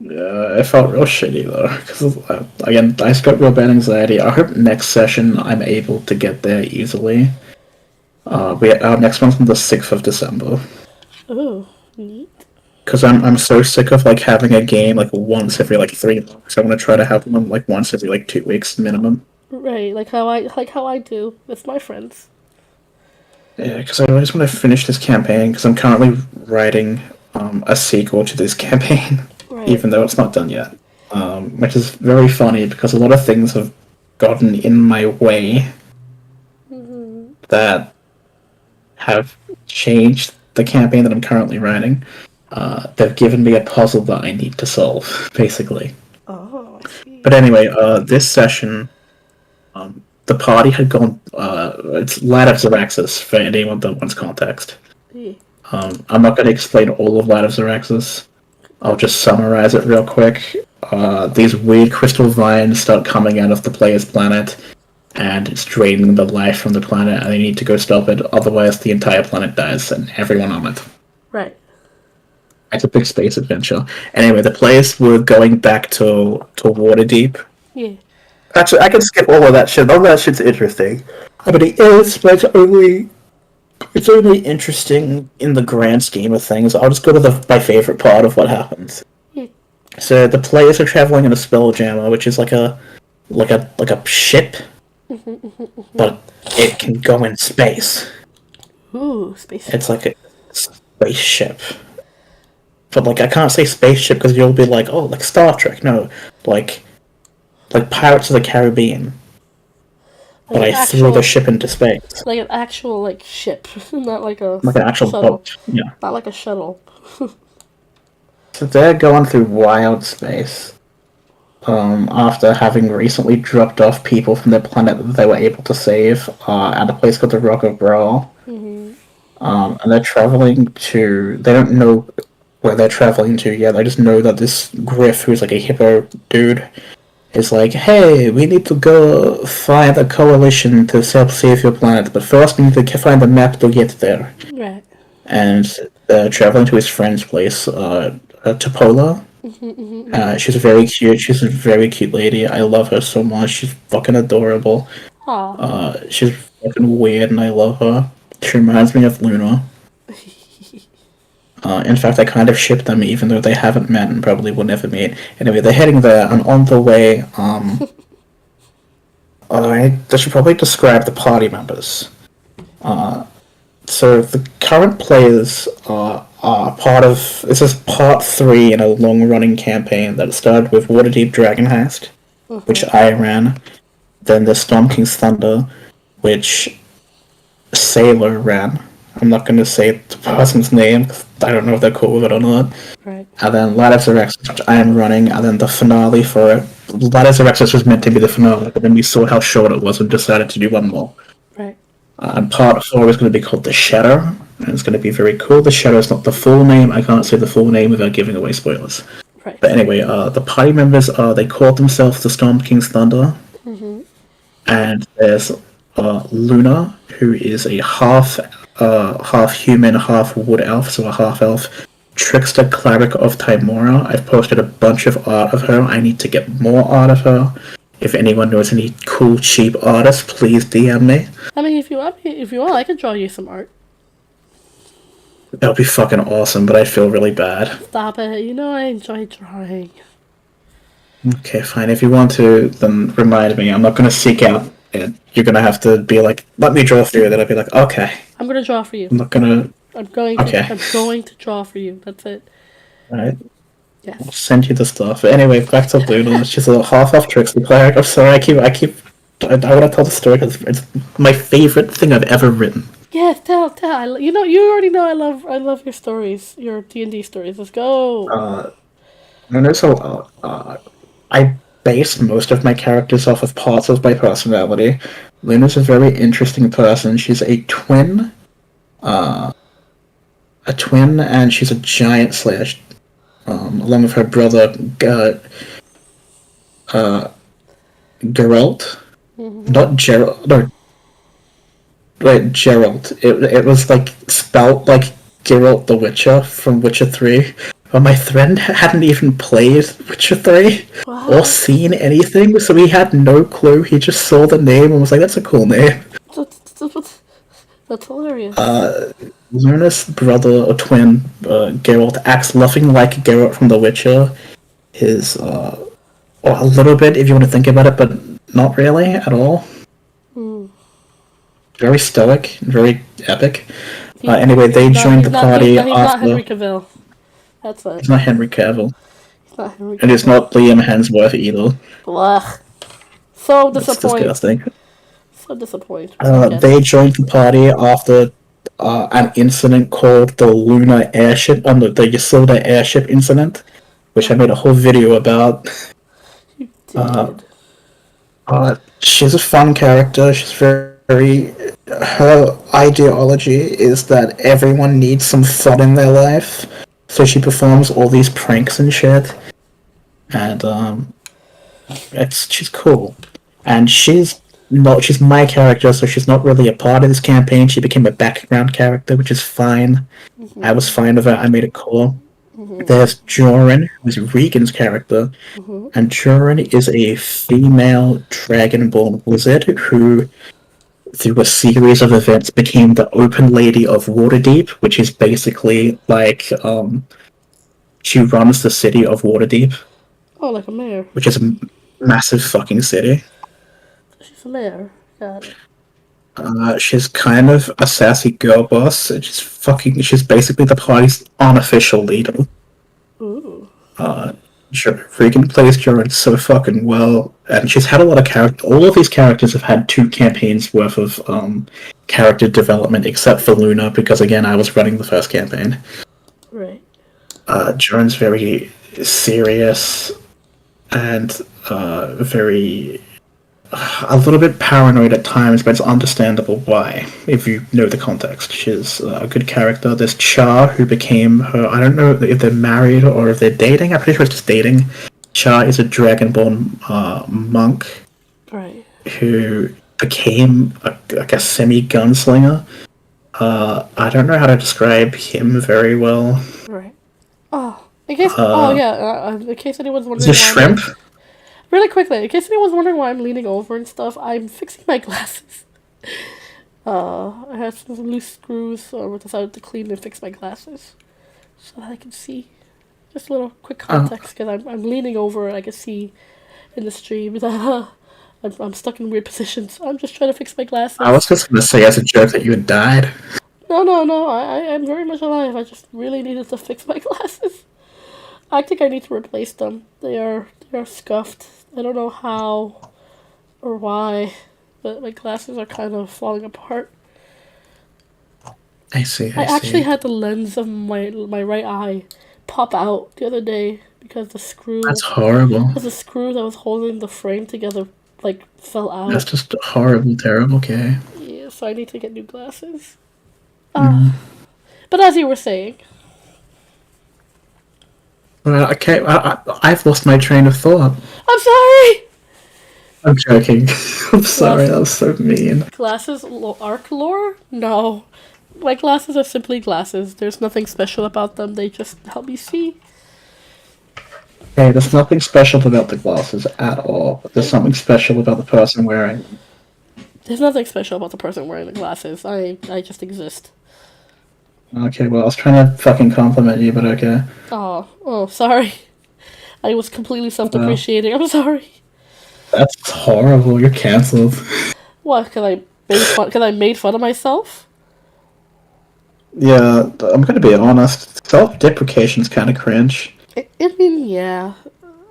Yeah, it felt real shitty though, because again, I just got real bad anxiety. I hope next session I'm able to get there easily. Our next one's on the 6th of December. Ooh, neat. Because I'm so sick of like having a game like once every like 3 months. I want to try to have one like once every like 2 weeks minimum. Right, like how I do with my friends. Yeah, because I always want to finish this campaign because I'm currently writing a sequel to this campaign, Right. even though it's not done yet. Which is very funny because a lot of things have gotten in my way that have changed the campaign that I'm currently writing. They've given me a puzzle that I need to solve, basically. Oh, I see. But anyway, this session, the party had gone. It's Light of Xeraxis for anyone that wants context. Yeah. I'm not going to explain all of Light of Xeraxis. I'll just summarize it real quick. These weird crystal vines start coming out of the player's planet, and it's draining the life from the planet, and they need to go stop it. Otherwise, the entire planet dies and everyone on it. Right. It's a big space adventure. Anyway, the players were going back to Waterdeep. Yeah. Actually, I can skip all of that shit. All that shit's interesting. I mean, it is, but it's only interesting in the grand scheme of things. I'll just go to my favorite part of what happens. Yeah. So the players are traveling in a spelljammer, which is like a ship, but it can go in space. Ooh, space. It's like a spaceship. But like I can't say spaceship because you'll be like, oh, like Star Trek. No, like Pirates of the Caribbean. Like But an I threw the ship into space. like an actual like ship, not like a Like an actual shuttle. boat. Yeah. Not like a shuttle. So they're going through wild space. After having recently dropped off people from their planet that they were able to save at a place called the Rock of Brawl. And they're traveling to. They don't know where they're traveling to yet. They just know that this Griff, who's like a hippo dude, is like, hey, we need to go find a coalition to help save your planet, but first we need to find a map to get there. Right. And traveling to his friend's place, Topola. She's very cute. She's a very cute lady. I love her so much. She's fucking adorable. Aw. She's fucking weird, and I love her. She reminds me of Luna. In fact, I kind of ship them, even though they haven't met and probably will never meet. Anyway, they're heading there, and on the way, I should probably describe the party members. So the current players are part of. This is part 3 in a long-running campaign that started with Waterdeep Dragon Heist, which I ran. Then the Storm King's Thunder, which Sailor ran. I'm not going to say the person's name because I don't know if they're cool with it or not. Right. And then Light of Xeraxis, which I am running, and then the finale for it. Light of Xeraxis was meant to be the finale, but then we saw how short it was and decided to do one more. Right. And part 4 is going to be called The Shadow, and it's going to be very cool. The Shadow is not the full name. I can't say the full name without giving away spoilers. Right. But anyway, the party members they call themselves the Storm King's Thunder. And there's Luna, who is a half human, half wood elf, so a half elf trickster cleric of Timora. I've posted a bunch of art of her. I need to get more art of her. If anyone knows any cool, cheap artists, please DM me. I mean, if you want, I can draw you some art. That would be fucking awesome, but I feel really bad. Stop it. You know I enjoy drawing. Okay, fine. If you want to, then remind me. I'm not going to seek out it. You're going to have to be like, let me draw for you. Then I'll be like, okay. I'm gonna draw for you. I'm not going to... I'm going to draw for you. That's it. Alright. Yes. I'll send you the stuff. Anyway, back to Luna. She's a half-elf trickster cleric. I'm sorry, I want to tell the story because it's my favorite thing I've ever written. Yes, tell. You know, you already know I love your stories, your D&D stories. Let's go. And also, I base most of my characters off of parts of my personality. Luna's a very interesting person. She's a twin, and she's a giant slayer, Geralt. Mm-hmm. Not Geralt. No, wait, Geralt. It was like spelt like Geralt the Witcher from Witcher 3. But my friend hadn't even played Witcher 3 or What? seen anything, so he had no clue. He just saw the name and was like, "That's a cool name." That's hilarious. Luna's brother or twin, Geralt, acts nothing like Geralt from The Witcher. His, or a little bit if you want to think about it, but not really at all. Very stoic, very epic. Anyway, they joined the party He's not after. Henry Cavill. That's it. It's not Henry Cavill. He's not Henry Cavill. And it's not Liam Hemsworth either. Blah. So It's disappointing. disgusting. So disappointing. They joined the party after an incident called the Lunar Airship, the Yassilda Airship incident, which I made a whole video about. You did. She's a fun character. She's very. Her ideology is that everyone needs some fun in their life, so she performs all these pranks and shit. And she's cool, and she's my character, so she's not really a part of this campaign. She became a background character, which is fine. Mm-hmm. I was fine with it. I made it cool. Mm-hmm. There's Joran, who's Regan's character, and Joran is a female dragonborn wizard who, through a series of events, became the Open Lady of Waterdeep, which is basically like she runs the city of Waterdeep. Oh, like a mayor. Which is a massive fucking city. She's a mayor. Got it. She's kind of a sassy girl boss. She's basically the party's unofficial leader. Ooh. Regan plays Joran so fucking well, and she's had a lot of character. All of these characters have had 2 campaigns worth of character development, except for Luna, because again, I was running the first campaign. Right. Joran's very serious and a little bit paranoid at times, but it's understandable why, if you know the context. She's a good character. There's Char, who became her... I don't know if they're married or if they're dating. I'm pretty sure it's just dating. Char is a dragonborn monk, right, who became a semi-gunslinger. I don't know how to describe him very well. Right. Oh, in case... in case anyone's wondering... Is it shrimp? Really quickly, in case anyone's wondering why I'm leaning over and stuff, I'm fixing my glasses. I had some loose screws, so I decided to clean and fix my glasses so that I can see. Just a little quick context, because I'm leaning over and I can see in the stream that I'm stuck in weird positions. I'm just trying to fix my glasses. I was just going to say as a joke that you had died. No, I'm very much alive. I just really needed to fix my glasses. I think I need to replace them. They are scuffed. I don't know how or why, but my glasses are kind of falling apart. I see. I actually had the lens of my right eye pop out the other day because the screw... That's horrible. Because the screw that was holding the frame together, like, fell out. That's just horrible, terrible, okay. Yeah, so I need to get new glasses. But as you were saying... Well, okay, I've lost my train of thought. I'm sorry! I'm joking. I'm sorry, that was so mean. Glasses arc lore? No. My glasses are simply glasses. There's nothing special about them. They just help me see. Hey, there's nothing special about the glasses at all. But there's something special about the person wearing them. There's nothing special about the person wearing the glasses. I just exist. Okay, well, I was trying to fucking compliment you, but okay. Oh, sorry. I was completely self-depreciating. I'm sorry. That's horrible. You're cancelled. What? Because I made fun of myself? Yeah, I'm gonna be honest. Self-deprecation's kind of cringe. I mean, yeah.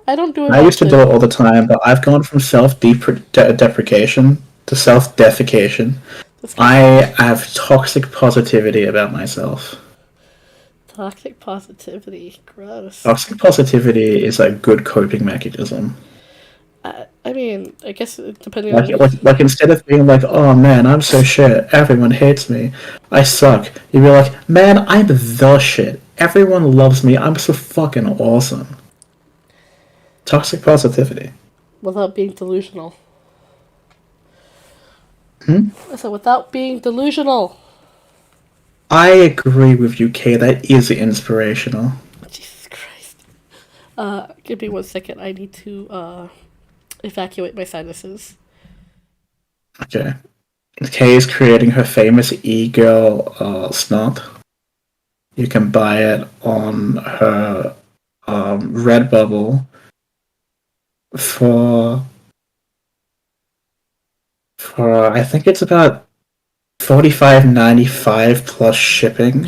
I don't do it. I used to do it all the time, but I've gone from self-deprecation to self-defecation. I have toxic positivity about myself. Toxic positivity. Gross. Toxic positivity is a good coping mechanism. I mean, I guess depending on... Like instead of being like, oh man, I'm so shit, everyone hates me, I suck, you'd be like, man, I'm the shit, everyone loves me, I'm so fucking awesome. Toxic positivity. Without being delusional. So without being delusional. I agree with you, Kay. That is inspirational. Jesus Christ. Give me 1 second. I need to evacuate my sinuses. Okay. Kay is creating her famous e-girl snot. You can buy it on her Redbubble for I think it's about $45.95 plus shipping.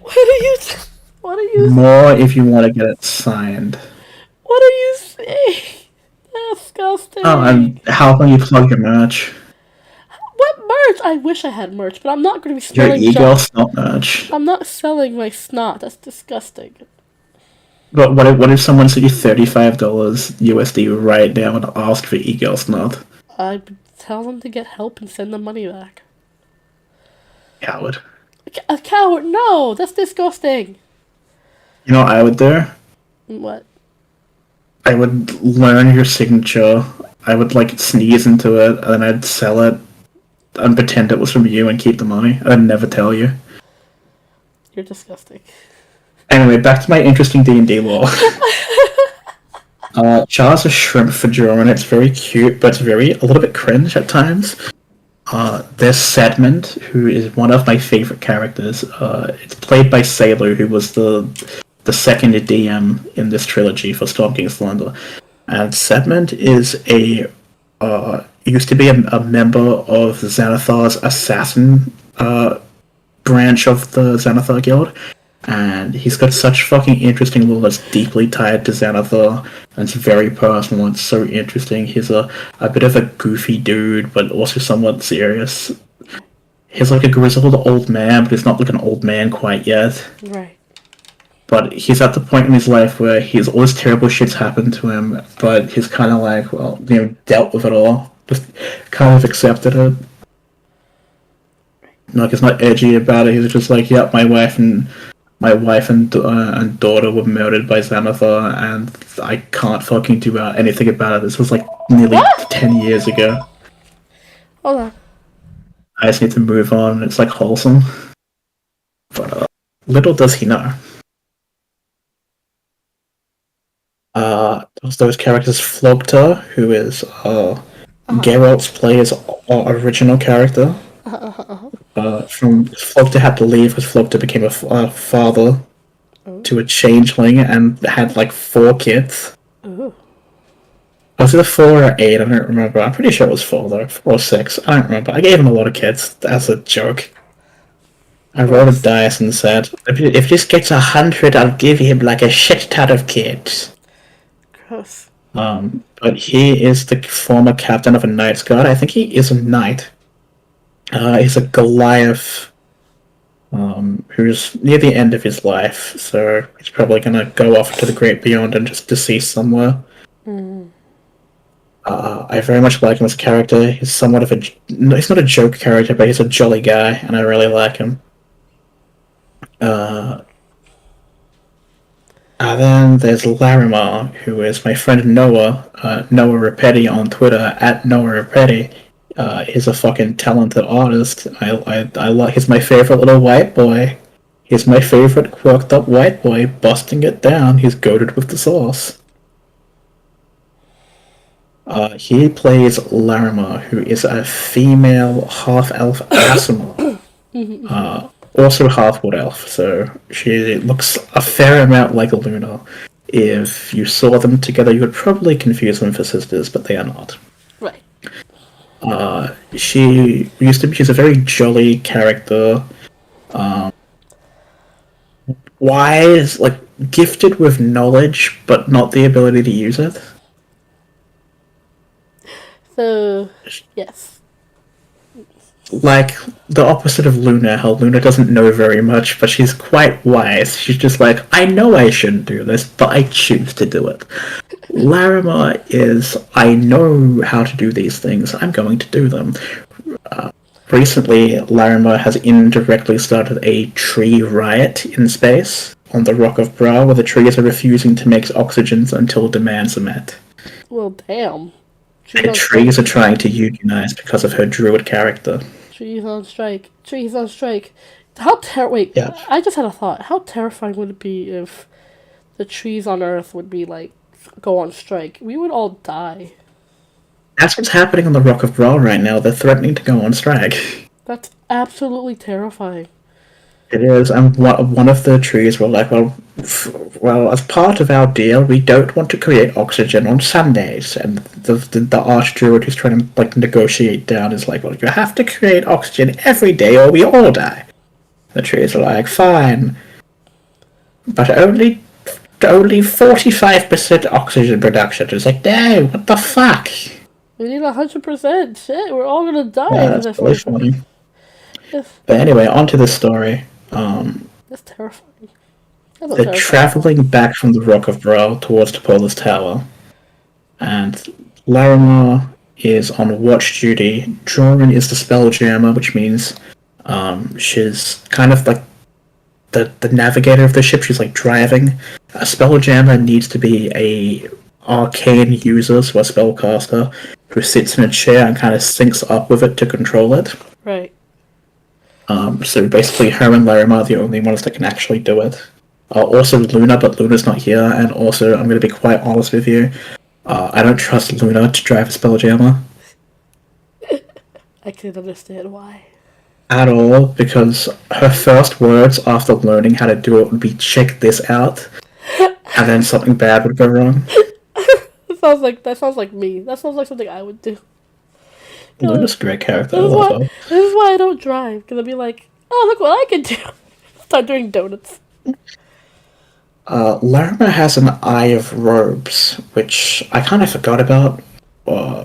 What are you More if you want to get it signed. What are you saying? Disgusting. Oh, and how can you plug your merch? What merch? I wish I had merch, but I'm not going to be Your selling e-girl snot merch. I'm not selling my snot. That's disgusting. But what if someone sent you $35 USD right now and asked for e-girl snot? I'd tell them to get help and send the money back. Coward. A coward? No, that's disgusting. You know what I would do? What? I would learn your signature. I would like sneeze into it, and then I'd sell it and pretend it was from you and keep the money. I'd never tell you. You're disgusting. Anyway, back to my interesting D&D lore. Char's a shrimp for Jordan. It's very cute, but it's a little bit cringe at times. There's Sedmond, who is one of my favorite characters. It's played by Sailor, who was the second DM in this trilogy for Storm King's Thunder. And Sedmond is used to be a member of Xanathar's assassin branch of the Xanathar Guild. And he's got such fucking interesting lore that's deeply tied to Xanathar, and it's very personal, it's so interesting. He's a bit of a goofy dude, but also somewhat serious. He's like a grizzled old man, but he's not like an old man quite yet. Right. But he's at the point in his life where all this terrible shit's happened to him, but he's kind of like, well, dealt with it all. Just kind of accepted it. Like, he's not edgy about it, he's just like, yep, my wife and daughter were murdered by Xanathar, and I can't fucking do anything about it. This was like nearly 10 years ago. Hold on. I just need to move on. It's like wholesome. But little does he know. Those characters, Flogta, who is Geralt's player's original character. From Flogta had to leave because Flogta became a father to a changeling and had like 4 kids. Ooh. Was it 4 or 8? I don't remember. I'm pretty sure it was 4 though. 4 or 6. I don't remember. I gave him a lot of kids as a joke. I rolled a dice and said, if this gets 100, I'll give him like a shit ton of kids. Gross. But he is the former captain of a Knight's Guard. I think he is a knight. He's a Goliath, who's near the end of his life, so he's probably gonna go off to the great beyond and just decease somewhere. I very much like him as a character. He's somewhat of he's not a joke character, but he's a jolly guy, and I really like him. And then there's Larimar, who is my friend Noah, Noah Rapetti on Twitter, at Noah Rapetti. He's a fucking talented artist. I like. He's my favorite little white boy. He's my favorite quirked up white boy, busting it down. He's goated with the sauce. He plays Larimar, who is a female half-elf Aasimar. Also half-wood elf, so she looks a fair amount like Luna. If you saw them together, you would probably confuse them for sisters, but they are not. Right. She's a very jolly character. Wise, like, gifted with knowledge, but not the ability to use it. So, yes. Like, the opposite of Luna, how Luna doesn't know very much, but she's quite wise. She's just like, I know I shouldn't do this, but I choose to do it. Larimar is, I know how to do these things, I'm going to do them. Recently, Larimar has indirectly started a tree riot in space on the Rock of Bra, where the trees are refusing to make oxygens until demands are met. Well, damn. Trees The on trees strike. are trying to unionize because of her druid character. Trees on strike. Trees on strike. Wait, Yeah. I just had a thought. How terrifying would it be if the trees on Earth would be like go on strike? We would all die. That's what's happening on the Rock of Bra right now. They're threatening to go on strike. That's absolutely terrifying. It is, and one of the trees were like, well, as part of our deal, we don't want to create oxygen on Sundays. And the archdruid who's trying to like negotiate down is like, well, you have to create oxygen every day, or we all die. The trees are like, fine, but only 45% oxygen production. It's like, no, what the fuck? We need 100%. Shit, we're all gonna die Yeah, if that's that's really like. funny. If, But anyway, onto the story. that's terrifying. That's a They're terrifying traveling back from the Rock of Bral towards Topola's Tower, and Larimar is on watch duty. Joran is the Spelljammer, which means she's kind of like the navigator of the ship. She's like driving. A Spelljammer needs to be a arcane user, so a spellcaster, who sits in a chair and kind of syncs up with it to control it. Right. So basically, her and Larimar are the only ones that can actually do it. Also Luna, but Luna's not here, and also, I'm going to be quite honest with you, I don't trust Luna to drive a Spelljammer. I can understand why. At all, because her first words after learning how to do it would be, check this out, and then something bad would go wrong. That sounds like me. That sounds like something I would do. Luna's a great character, I This is love why. her. This is why I don't drive, because I'd be like, oh, look what I can do. Start doing donuts. Larimar has an Eye of Robes, which I kind of forgot about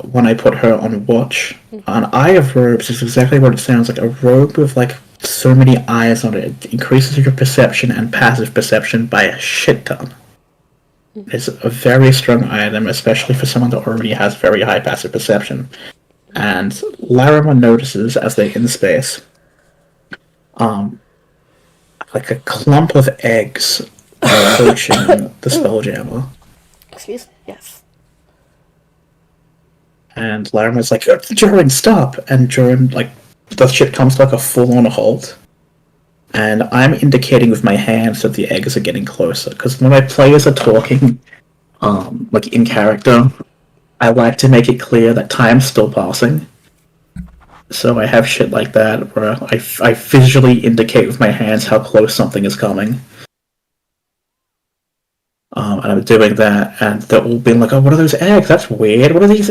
when I put her on watch. An Eye of Robes is exactly what it sounds like, a robe with like so many eyes on it. It increases your perception and passive perception by a shit ton. It's a very strong item, especially for someone that already has very high passive perception. And Larimar notices as they're in space, like a clump of eggs approaching the Spelljammer. Excuse me? Yes. And Larimer's like, Joran, stop! And Joran, like, the ship comes to like a full-on halt. And I'm indicating with my hands that the eggs are getting closer. Because when my players are talking, like in character, I like to make it clear that time's still passing. So I have shit like that where I visually indicate with my hands how close something is coming. And I'm doing that, and they're all being like, "Oh, what are those eggs? That's weird. What are these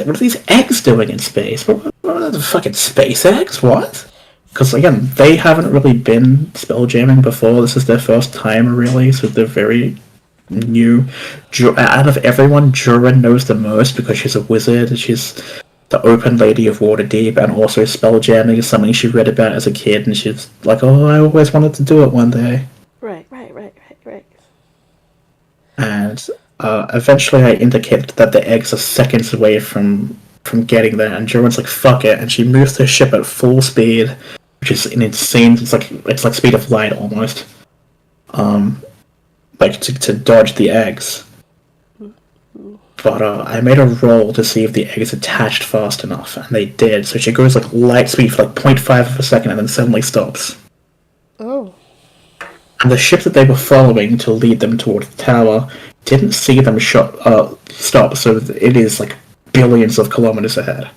eggs doing in space? What are the fucking space eggs? What?" Because again, they haven't really been spelljamming before. This is their first time, really, so they're very new. Out of everyone, Joran knows the most because she's a wizard. She's the open lady of Waterdeep, and also spelljamming is something she read about as a kid, and she's like, "Oh, I always wanted to do it one day." Right. And eventually I indicated that the eggs are seconds away from getting there, and Joran's like, fuck it, and she moves her ship at full speed, which is an insane, it's like speed of light almost, like to dodge the eggs. But I made a roll to see if the eggs attached fast enough, and they did, so she goes like light speed for like 0.5 of a second and then suddenly stops. Oh. And the ship that they were following to lead them towards the tower didn't see them stop, so it is like billions of kilometers ahead.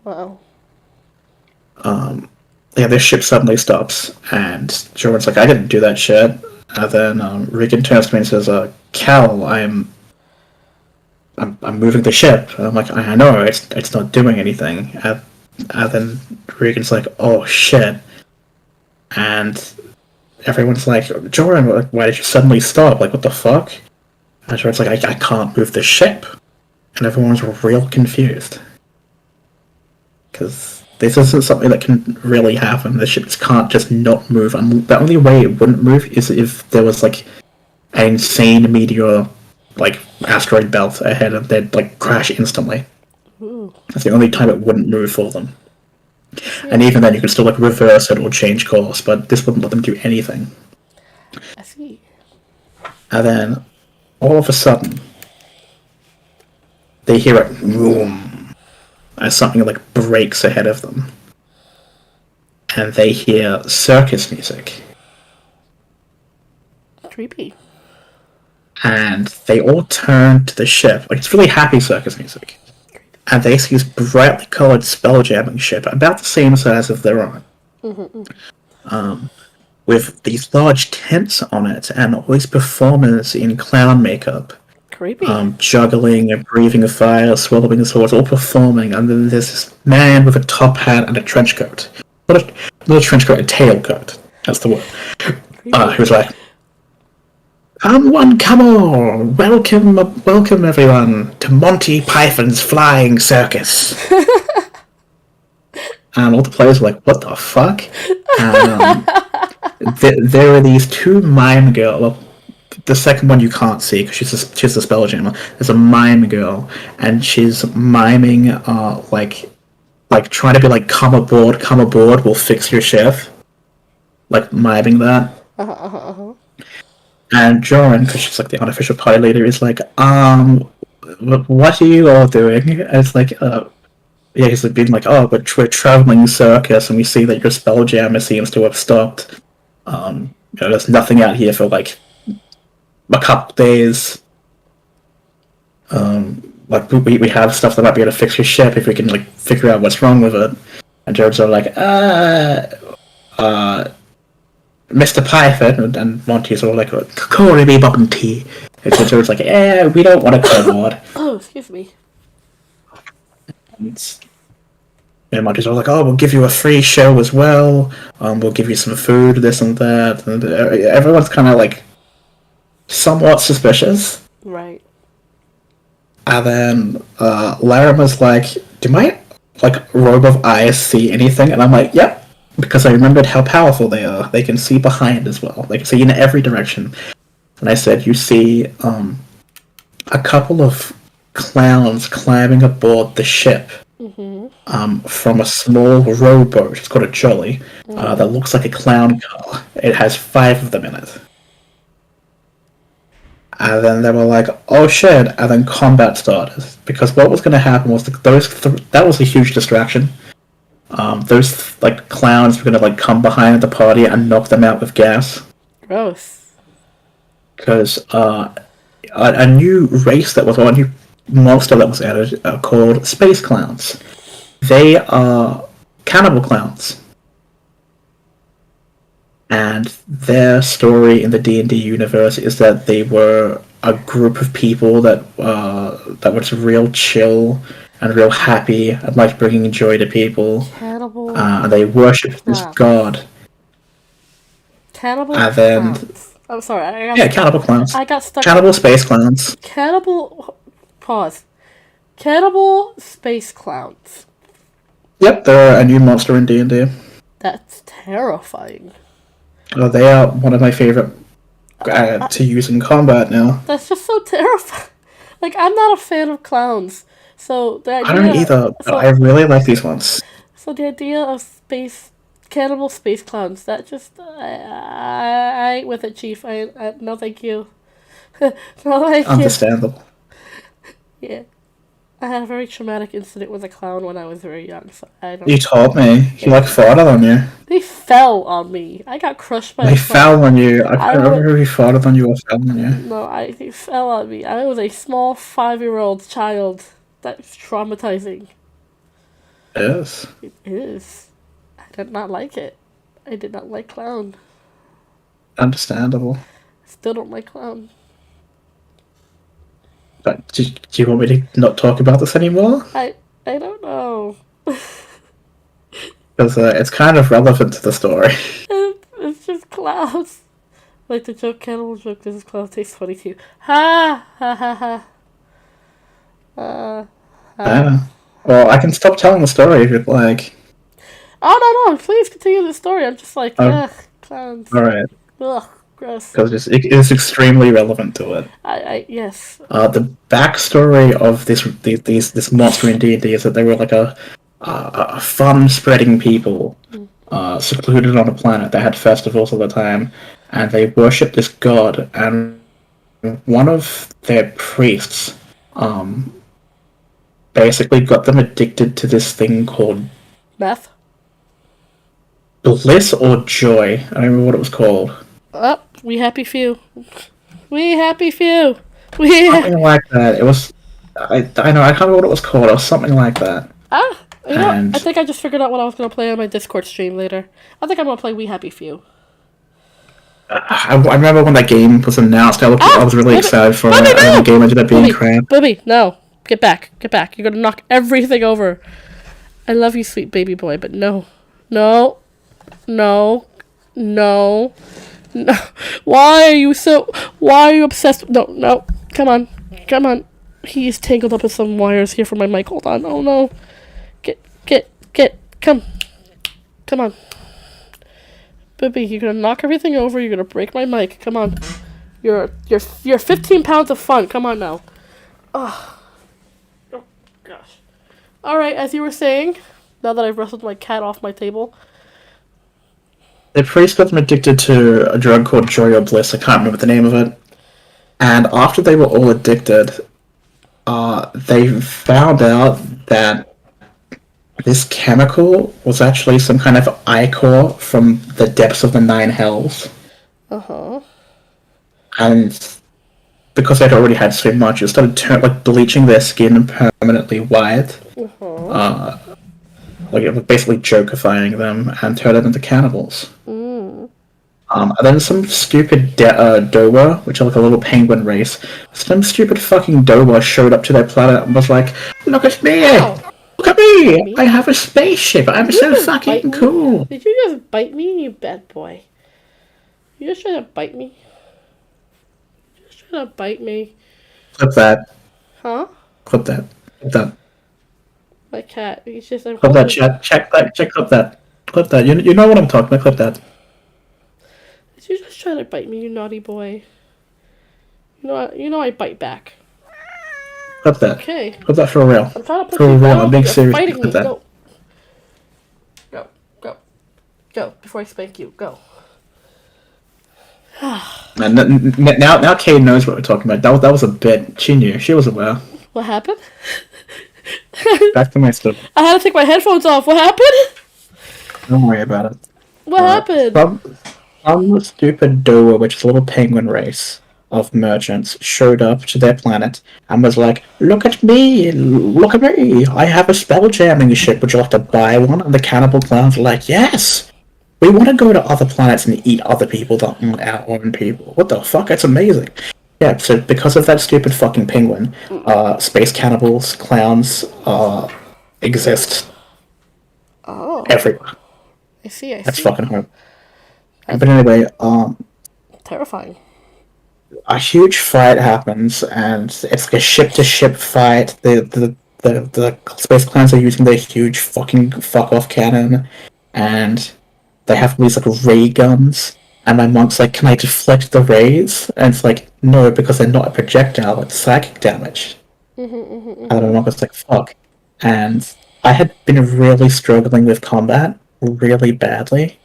Wow. Yeah, this ship suddenly stops, and Jordan's like, "I didn't do that shit." And then Regan turns to me and says, "Cal, I'm moving the ship." And I'm like, "I know, it's not doing anything." And then Regan's like, "Oh shit," and everyone's like, "Joran, why did you suddenly stop? Like, what the fuck?" And Joran's like, I can't move the ship. And everyone's real confused. Because this isn't something that can really happen. The ships can't just not move. And the only way it wouldn't move is if there was, like, an insane meteor, like, asteroid belt ahead and they'd, like, crash instantly. Ooh. That's the only time it wouldn't move for them. And even then, you could still, like, reverse it or change course, but this wouldn't let them do anything. I see. And then, all of a sudden, they hear it boom, as something like breaks ahead of them, and they hear circus music. Creepy. And they all turn to the ship. Like, it's really happy circus music. And they see this brightly colored spell-jamming ship, about the same size as their own. With these large tents on it, and all these performers in clown makeup. Creepy. Juggling and breathing fire, swallowing swords, all performing. And then there's this man with a top hat and a trench coat. Not a trench coat, a tailcoat. That's the word. Who's like, come on, welcome everyone to Monty Python's Flying Circus. And all the players were like, what the fuck? There are these two mime girls. Well, the second one you can't see because she's a spelljammer. There's a mime girl, and she's miming, like trying to be like, come aboard, we'll fix your ship. Like, miming that. And Joran, because she's like the unofficial party leader, is like, what are you all doing? And it's like, he's like being like, oh, but we're traveling circus, and we see that your spelljammer seems to have stopped. There's nothing out here for like a couple days. Like we have stuff that might be able to fix your ship if we can like figure out what's wrong with it. And Joran's are like, Mr. Python, and Monty's all like, Corey B. Bottom T. And so George's like, we don't want to come aboard. Oh, excuse me. And Monty's all like, we'll give you a free show as well. We'll give you some food, this and that. And everyone's kind of like somewhat suspicious. Right. And then Larimer's like, do my like robe of eyes see anything? And I'm like, yep. Because I remembered how powerful they are. They can see behind as well. They can see in every direction. And I said, you see a couple of clowns climbing aboard the ship from a small rowboat. It's called a jolly. That looks like a clown car. It has 5 of them in it. And then they were like, oh shit. And then combat started. Because what was going to happen was that was a huge distraction. Those like clowns were gonna like come behind the party and knock them out with gas. Gross. Because a new race a new monster that was added called space clowns. They are cannibal clowns, and their story in the D&D universe is that they were a group of people that was real chill and real happy and liked bringing joy to people. Cannibal. And they worshipped this god. Cannibal clowns. I'm sorry. Cannibal clowns. I got stuck. Cannibal space clowns. Pause. Cannibal space clowns. Yep, they're a new monster in D&D. That's terrifying. They are one of my favorite to use in combat now. That's just so terrifying. Like, I'm not a fan of clowns. So the idea, I don't either, but I really like these ones. So the idea of cannibal space clowns, that just, I ain't with it, Chief. No thank you. No thank you. Understandable. Yeah. I had a very traumatic incident with a clown when I was very young, so I don't... You told me. He farted on you. They fell on me. I got crushed by They fell on you. I don't remember if he farted on you or fell on you. No, they fell on me. I was a small 5-year-old child. That's traumatizing. Yes. It is. I did not like it. I did not like clown. Understandable. Still don't like clown. But do you want me to not talk about this anymore? I don't know. Because it's kind of relevant to the story. It's just clowns. Like the joke, cannibal joke, this is clown takes 22. Ha! Ha ha ha. Well, I can stop telling the story if you'd like. Oh, no, please continue the story. I'm just like, ugh, clowns. Alright. Ugh, gross. Because it is extremely relevant to it. Yes. The backstory of this monster in D&D is that they were like a fun-spreading people, secluded on a planet. They had festivals all the time, and they worshipped this god, and one of their priests, basically got them addicted to this thing called Meth? bliss or joy. I don't remember what it was called. Oh, we happy few. We happy few. We Something like that. It was. I know. I can't remember what it was called. It was something like that. You know, And I think I just figured out what I was going to play on my Discord stream later. I think I'm going to play We Happy Few. I remember when that game was announced. I was really Booby, excited for Booby, it. no! And the game ended up being Booby, crap. Booby, no. Get back. Get back. You're going to knock everything over. I love you, sweet baby boy, but no. No. No. No. No. Why are you obsessed? No, no. Come on. Come on. He's tangled up with some wires here for my mic. Hold on. Oh, no. Get. Come. Come on. Booby, you're gonna knock everything over. You're gonna break my mic. Come on. You're 15 pounds of fun. Come on now. Oh gosh. All right, as you were saying, now that I've wrestled my cat off my table. The priest got them addicted to a drug called joy or bliss. I can't remember the name of it. And after they were all addicted, they found out that this chemical was actually some kind of ichor from the depths of the nine hells. Uh-huh. And because they'd already had so much, it started bleaching their skin permanently white. Uh-huh. It was basically jokifying them and turned them into cannibals. Mm. And then some stupid Dowa, which are like a little penguin race, some stupid fucking Dowa showed up to their planet and was like, "Look at me! Ow. Look at me! I have a spaceship! I'm so fucking cool!" Did you just bite me, you bad boy? You just trying to bite me? You just trying to bite me? Clip that. Huh? Clip that. Clip that. My cat. He's just... Clip that, chat. Check that. Clip that. Clip that. You know what I'm talking about. Clip that. Did you just try to bite me, you naughty boy? You know I bite back. Clip that. Okay. Clip that for real. I'm trying to put For you real. down. I'm being You're serious. fighting Clip me. that. Go. Before I spank you. Go. And now Kay knows what we're talking about. That was a bit. She knew. She was aware. What happened? Back to my stuff. I had to take my headphones off. What happened? Don't worry about it. What happened? Some stupid Doa, which is a little penguin race of merchants, showed up to their planet and was like, "Look at me! Look at me! I have a spell jamming ship. Would you like to buy one?" And the cannibal clowns were like, "Yes! We want to go to other planets and eat other people that aren't our own people. What the fuck? It's amazing." Yeah, so because of that stupid fucking penguin, space cannibals, clowns, exist everywhere. I see. That's fucking horrible. But anyway, terrifying. a huge fight happens, and it's like a ship-to-ship fight. The space clowns are using their huge fucking fuck-off cannon, and they have these like ray guns. And my monk's like, "Can I deflect the rays?" And it's like, "No, because they're not a projectile, it's psychic damage." And my monk was like, "Fuck." And I had been really struggling with combat really badly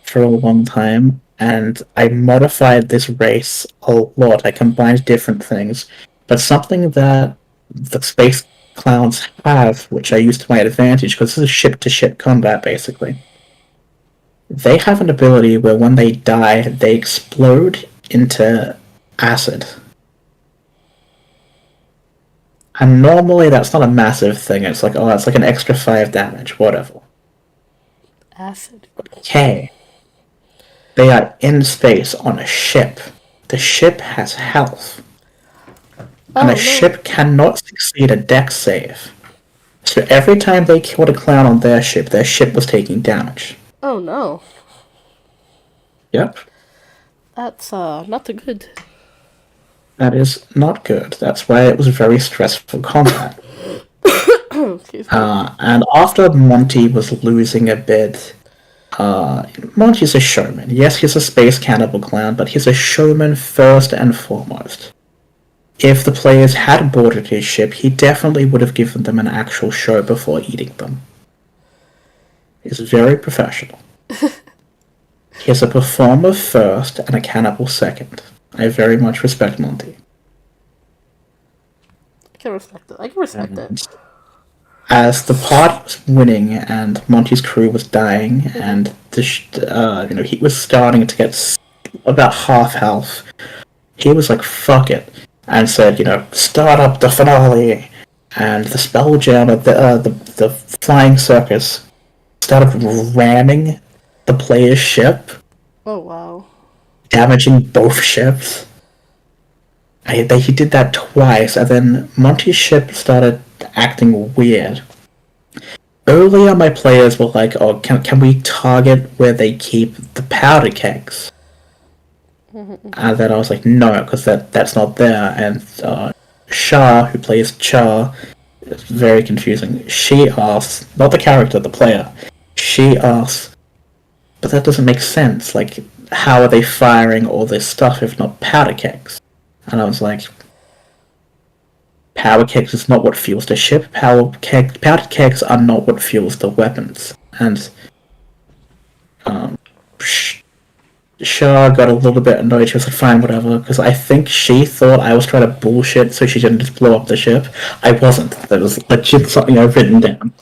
for a long time, and I modified this race a lot. I combined different things, but something that the space clowns have, which I used to my advantage, because this is ship-to-ship combat, basically. They have an ability where when they die, they explode into acid. And normally that's not a massive thing. It's like, oh, it's like an extra 5 damage, whatever. Acid. Okay. They are in space on a ship. The ship has health. And a ship cannot succeed a dex save. So every time they killed a clown on their ship was taking damage. Oh no. Yep. That's not too good. That is not good. That's why it was very stressful combat. Excuse me. And after Monty was losing a bit, Monty's a showman. Yes, he's a space cannibal clown, but he's a showman first and foremost. If the players had boarded his ship, he definitely would have given them an actual show before eating them. He's very professional. He's a performer first and a cannibal second. I very much respect Monty. I can respect it. as the party was winning and Monty's crew was dying, and he was starting to get about half health, he was like, "Fuck it," and said, "Start up the finale." And the Spelljammer, the flying circus, started ramming the player's ship. Oh, wow. Damaging both ships. He did that twice, and then Monty's ship started acting weird. Earlier, my players were like, "Oh, can we target where they keep the powder kegs?" And then I was like, "No, because that's not there." And Shah, who plays Char, it's very confusing. She asks, not the character, the player. She asks, "But that doesn't make sense. Like, how are they firing all this stuff if not powder kegs?" And I was like, "Powder kegs is not what fuels the ship. Powder kegs are not what fuels the weapons." And Shah got a little bit annoyed. She was like, "Fine, whatever," because I think she thought I was trying to bullshit so she didn't just blow up the ship. I wasn't. That was legit something I've written down.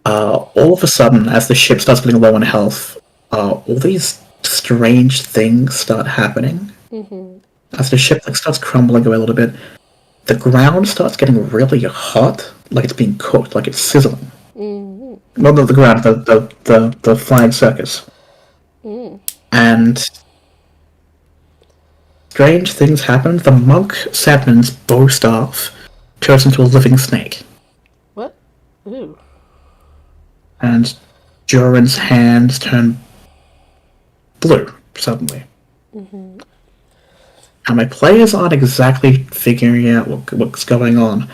All of a sudden, as the ship starts getting low on health, all these strange things start happening. As the ship starts crumbling away a little bit, the ground starts getting really hot, like it's being cooked, like it's sizzling. Not the ground, the flying circus. And strange things happened. The monk Sadman's bow staff turns into a living snake. What? Ooh. And Joran's hands turn blue suddenly. And my players aren't exactly figuring out what's going on.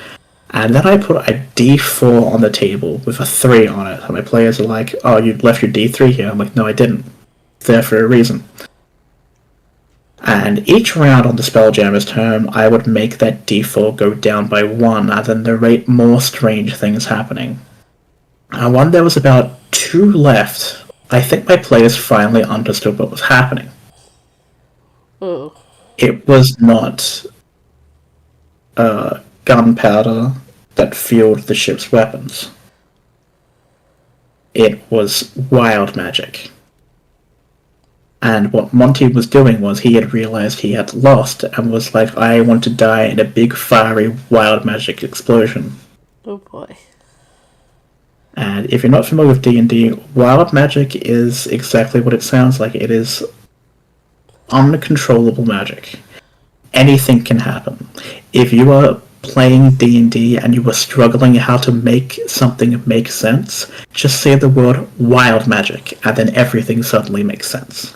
And then I put a D4 on the table with a 3 on it. And my players are like, "Oh, you left your D3 here." I'm like, "No, I didn't. It's there for a reason." And each round on the Spelljammer's turn, I would make that D4 go down by 1 and then narrate more strange things happening. And when there was about 2 left, I think my players finally understood what was happening. Oh. It was not gunpowder that fueled the ship's weapons. It was wild magic. And what Monty was doing was he had realized he had lost and was like, "I want to die in a big, fiery, wild magic explosion." Oh boy. And if you're not familiar with D&D, wild magic is exactly what it sounds like. It is uncontrollable magic. Anything can happen. If you are playing D&D and you are struggling how to make something make sense, just say the word wild magic, and then everything suddenly makes sense.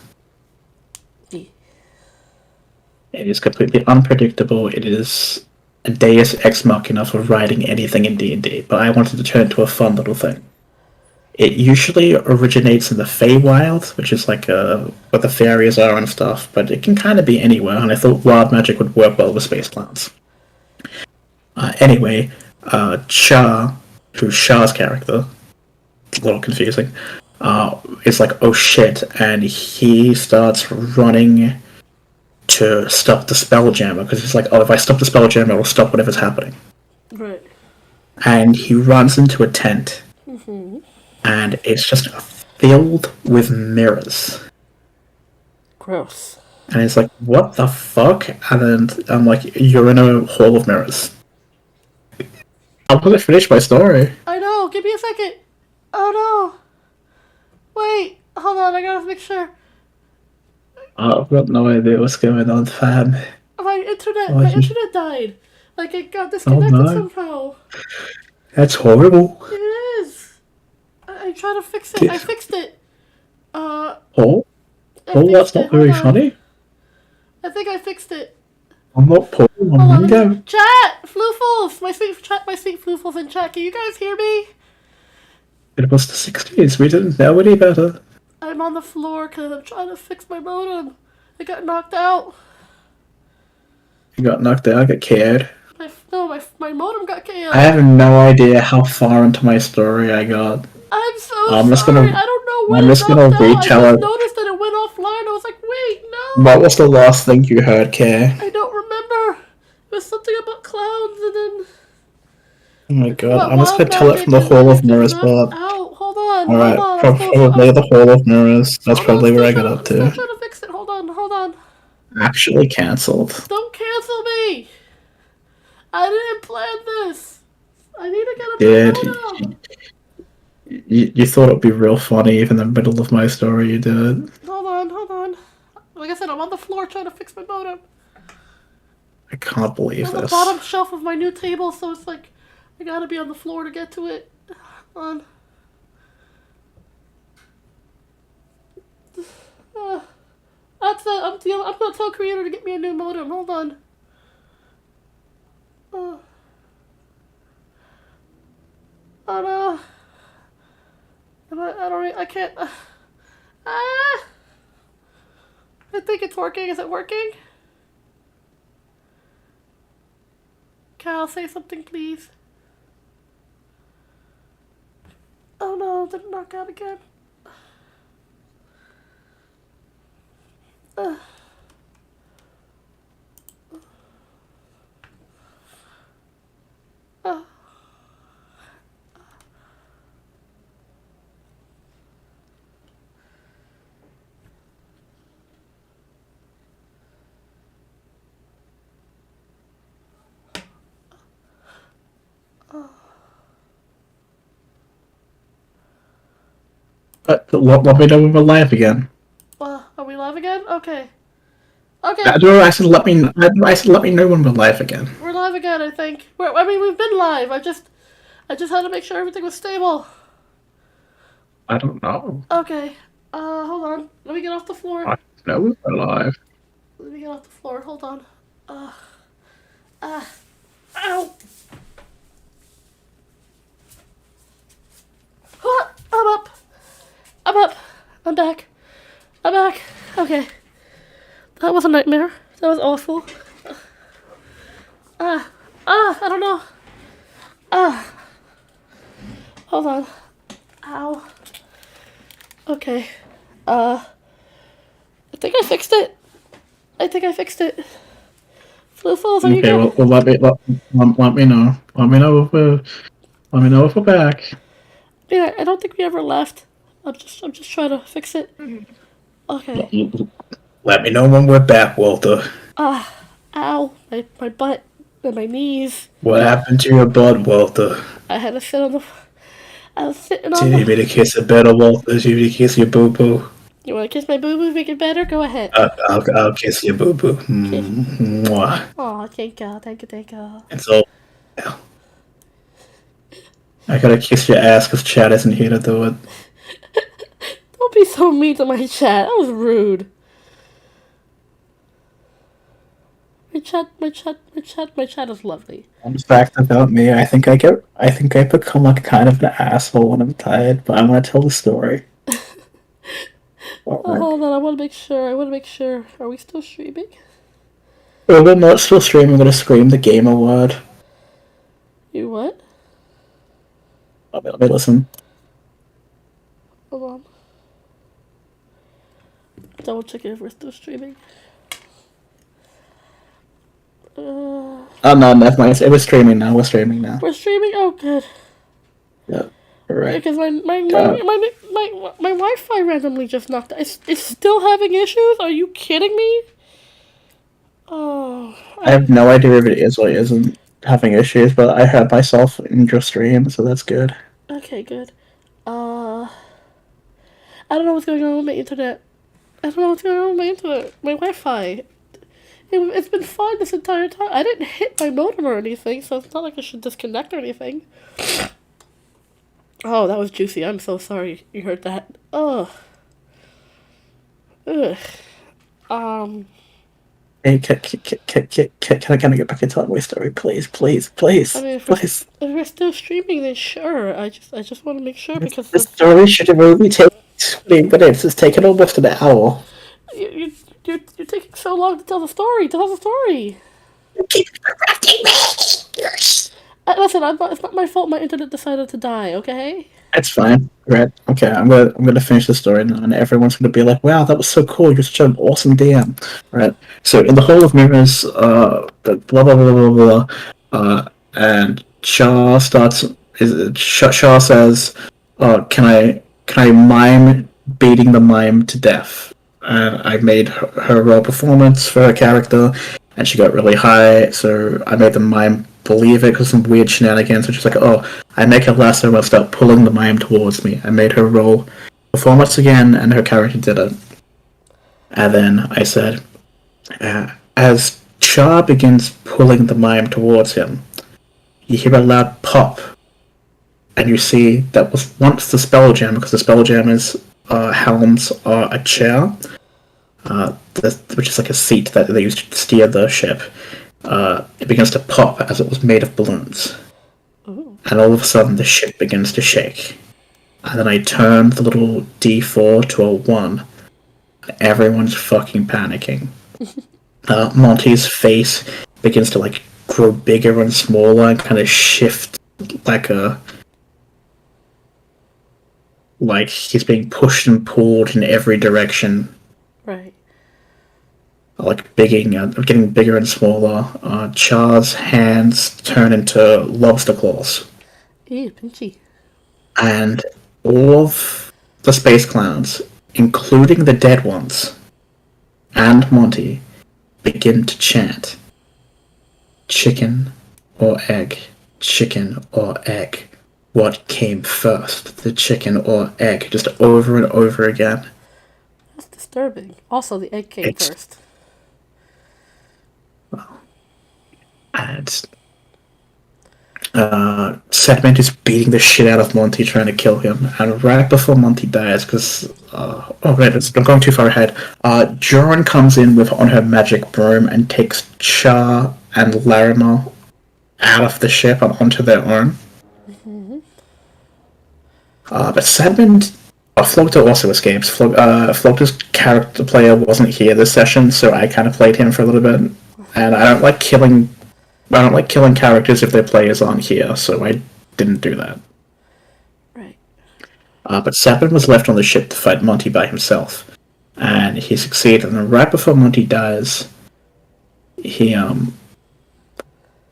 It is completely unpredictable. It is a deus ex machina for writing anything in D&D, but I wanted to turn it into a fun little thing. It usually originates in the Feywild, which is like where the fairies are and stuff, but it can kind of be anywhere, and I thought wild magic would work well with space clowns. Anyway, Char, who's Shah's character, it's a little confusing, is like, "Oh shit," and he starts running to stop the Spelljammer, because he's like, "Oh, if I stop the Spelljammer, it'll stop whatever's happening." Right. And he runs into a tent, and it's just filled with mirrors. Gross. And it's like, "What the fuck?" And then I'm like, "You're in a hall of mirrors." I'm gonna finish my story. I know. Give me a second. Oh no. Wait. Hold on. I gotta make sure. I've got no idea what's going on, fam. My internet died. Like it got disconnected somehow. That's horrible. It is. I tried to fix it. I fixed it. That's not very funny. I think I fixed it. I'm not Paul. I'm Mingo. Chat! Floofles! My sweet Floofles in chat. Can you guys hear me? It was the 60s. We didn't know any better. I'm on the floor because I'm trying to fix my modem. It got knocked out. You got knocked out, got KO'd. My modem got KO'd. I have no idea how far into my story I got. I'm so sorry. I don't know when I'm just gonna retell I it. just noticed that it went offline. I was like, wait, no. What was the last thing you heard, Kay? I don't remember. It was something about clowns and then... Oh my god, What I'm just gonna wild tell it from the beverages Hall I of have just Mirrors, knocked but out? Hold on, alright, I'm probably the Hall of Mirrors. That's hold on, probably where I got up I'm still to. trying to fix it. Hold on. Actually cancelled. Don't cancel me! I didn't plan this! I need to get a new Did modem! you thought it'd be real funny even in the middle of my story you did. Hold on. Like I said, I'm on the floor trying to fix my modem. I can't It's believe on the this. bottom shelf of my new table, so it's like I gotta be on the floor to get to it. On. Uh, I'm gonna tell Creator to get me a new modem. Hold on. Oh no. I can't. I think it's working. Is it working? Cal, say something, please. Oh no, did it knock out again? Uh. Uh. Let me know when we're live again. Are we live again? Okay. Okay. I said let me know when we're live again. We're live again, I think. We've been live. I just had to make sure everything was stable. I don't know. Okay. Hold on. Let me get off the floor. I know we're live. Let me get off the floor. Hold on. Ow. I'm up. I'm back. Okay. That was a nightmare. That was awful. I don't know. Hold on. Ow. Okay. I think I fixed it. Floofles, are you Okay, good? well let me know. Let me know if we're back. Yeah, I don't think we ever left. I'm just trying to fix it. Okay. Let me know when we're back, Walter. Ow. My butt and my knees. What happened to your butt, Walter? I had to sit on the. I was sitting Do on you need me the. to kiss it better, Walter? Do you need me to kiss your boo boo? You want to kiss my boo boo? Make it better? Go ahead. I'll kiss your boo boo. Kiss. Mwah. Aw, thank you. It's all. I gotta kiss your ass because Chad isn't here to do it. Don't be so mean to my chat. That was rude. My chat is lovely. Fun fact about me, I think I become like kind of an asshole when I'm tired, but I'm gonna tell the story. Hold on, I want to make sure. Are we still streaming? Well, we're not still streaming, I'm gonna scream the gamer word. You what? Let me listen. Hold on. Double checking if we're still streaming. Oh no, never mind. We're streaming now. We're streaming now. We're streaming? Oh, good. Yeah, right. Because my Wi-Fi randomly just knocked out. It's still having issues? Are you kidding me? Oh. I have no idea if it is or isn't having issues, but I heard myself in your stream, so that's good. Okay, good. I don't know what's going on with my internet. My Wi-Fi. It's been fine this entire time. I didn't hit my modem or anything, so it's not like I should disconnect or anything. Oh, that was juicy. I'm so sorry you heard that. Ugh. Hey, can I get back into my story, please? I mean, if we're still streaming, then sure. I just want to make sure because the story should have only taken 20 minutes. It's taken almost an hour. You're taking so long to tell the story. Tell the story. You keep interrupting me. Listen, it's not my fault. My internet decided to die. Okay. It's fine. Right. Okay, I'm gonna finish the story now, and everyone's gonna be like, "Wow, that was so cool! You're such an awesome DM." Right. So in the Hall of Mirrors, blah blah blah blah blah, and Shaw Shaw says, can I mime beating the mime to death? And I made her roll performance for her character, and she got really high, so I made the mime believe it because some weird shenanigans. So she's like, oh, I make her lasso, I'll start pulling the mime towards me. I made her roll performance again, and her character did it. And then I said, as Char begins pulling the mime towards him, you hear a loud pop, and you see that was once the spell jam, because the spell jammer's helms are a chair, which is like a seat that they used to steer the ship. It begins to pop as it was made of balloons. Ooh. And all of a sudden the ship begins to shake. And then I turn the little D4 to a 1, and everyone's fucking panicking. Monty's face begins to like grow bigger and smaller and kind of shift like he's being pushed and pulled in every direction. Right. Like getting bigger and smaller. Char's hands turn into lobster claws. Ew, pinchy. And all of the space clowns, including the dead ones, and Monty, begin to chant, chicken or egg, chicken or egg. What came first, the chicken or egg? Just over and over again. That's disturbing. Also, the egg came first. And Sedment is beating the shit out of Monty, trying to kill him. And right before Monty dies, because I'm going too far ahead. Joran comes in on her magic broom and takes Char and Larimer out of the ship and onto their own. Mm-hmm. But Sedmond, Floater also escapes. Floater's character player wasn't here this session, so I kind of played him for a little bit. And I don't like killing characters if their players aren't here, so I didn't do that. Right. But Sedmond was left on the ship to fight Monty by himself, and he succeeded. And right before Monty dies, he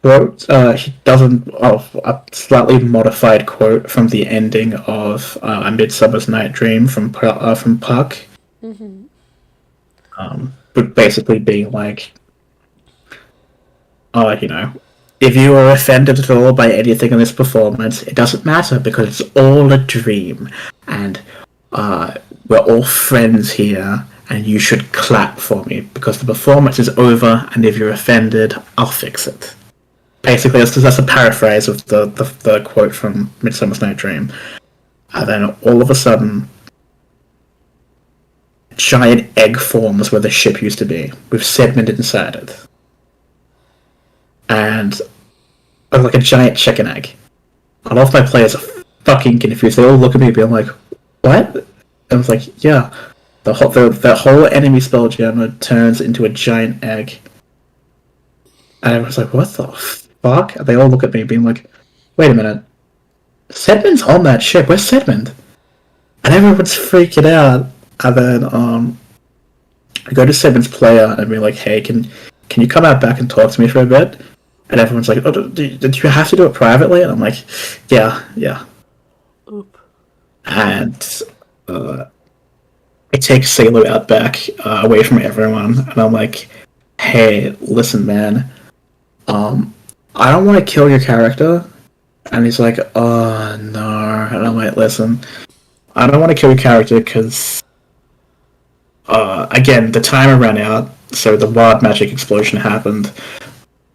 does a slightly modified quote from the ending of A Midsummer's Night Dream from Puck. Mm-hmm. But basically being like, if you were offended at all by anything in this performance, it doesn't matter because it's all a dream, and we're all friends here, and you should clap for me because the performance is over, and if you're offended, I'll fix it. Basically, that's a paraphrase of the quote from Midsummer's Night Dream. And then all of a sudden, a giant egg forms where the ship used to be, with Sedmond inside it. And like a giant chicken egg. And all of my players are fucking confused. They all look at me being like, what? And I was like, yeah. The whole enemy spelljammer turns into a giant egg. And I was like, what the fuck? And they all look at me being like, wait a minute. Sedmond's on that ship. Where's Sedmond? And everyone's freaking out. And then I go to Sedmond's player and be like, hey, can you come out back and talk to me for a bit? And everyone's like, oh, did you have to do it privately? And I'm like, yeah. Oop. And I take Sailor out back, away from everyone, and I'm like, hey, listen, man, I don't want to kill your character. And he's like, oh, no. And I'm like, listen, I don't want to kill your character because, again, the timer ran out, so the wild magic explosion happened.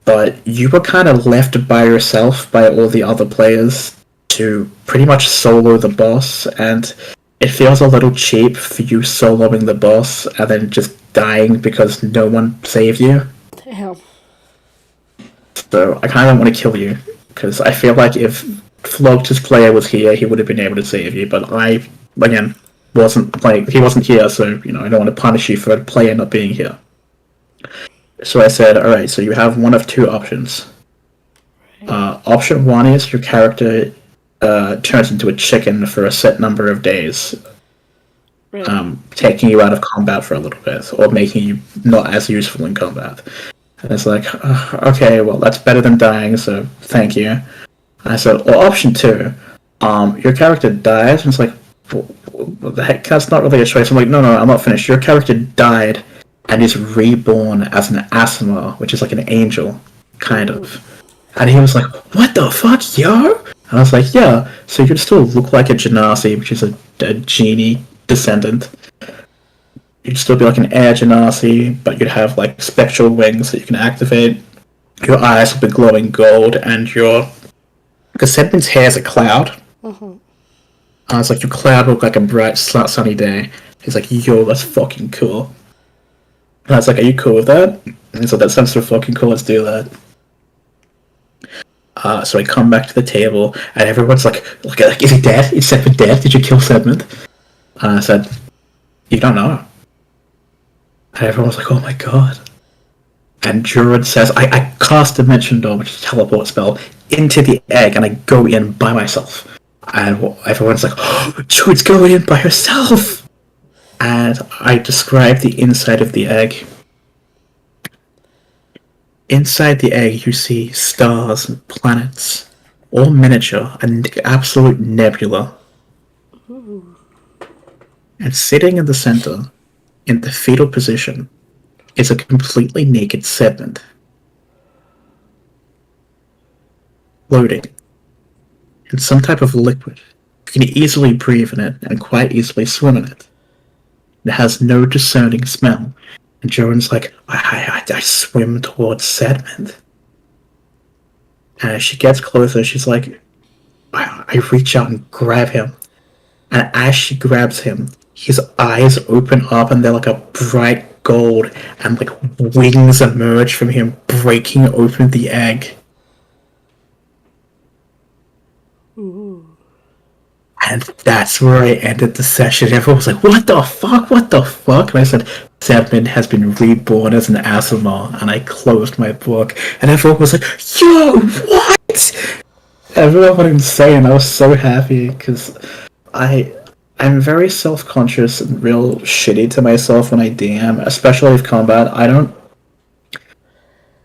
But you were kind of left by yourself by all the other players to pretty much solo the boss, and it feels a little cheap for you soloing the boss and then just dying because no one saved you. Damn. So I kind of want to kill you, because I feel like if Floater's player was here, he would have been able to save you, but I, again, wasn't playing. He wasn't here, so, I don't want to punish you for a player not being here. So I said, alright, so you have one of two options. Option one is your character turns into a chicken for a set number of days, taking you out of combat for a little bit, or making you not as useful in combat. And it's like, okay, well, that's better than dying, so thank you. And I said, or option 2, your character dies, and it's like, what the heck, that's not really a choice. I'm like, no, I'm not finished. Your character died and is reborn as an Asima, which is like an angel, kind of. And he was like, what the fuck, yo? And I was like, yeah, so you could still look like a Genasi, which is a genie descendant. You'd still be like an air Genasi, but you'd have like spectral wings that you can activate. Your eyes will be glowing gold, and because Sedman's hair is a cloud. I was like, your cloud will look like a bright, sunny day. He's like, yo, that's fucking cool. And I was like, are you cool with that? And he's like, that sounds so fucking cool, let's do that. So I come back to the table, and everyone's like, is he dead? Is Sedman dead? Did you kill Sedman? And I said, you don't know. And everyone was like, oh my god. And Jurid says, I cast Dimension Door, which is a teleport spell, into the egg, and I go in by myself. And everyone's like, oh, Jurid's going in by herself! And I describe the inside of the egg. Inside the egg, you see stars and planets, all miniature, an absolute nebula. Ooh. And sitting in the center, in the fetal position, is a completely naked Sedman. Floating in some type of liquid. You can easily breathe in it and quite easily swim in it. It has no discerning smell. And Joan's like, I swim towards Sedman. And as she gets closer, she's like, I reach out and grab him. And as she grabs him, his eyes open up and they're like a bright gold, and like wings emerge from him, breaking open the egg. Ooh. And that's where I ended the session. Everyone was like, what the fuck? What the fuck? And I said, Sedman has been reborn as an Asimar. And I closed my book. And everyone was like, yo, what? Everyone went insane. I was so happy because I'm very self-conscious and real shitty to myself when I DM, especially with combat.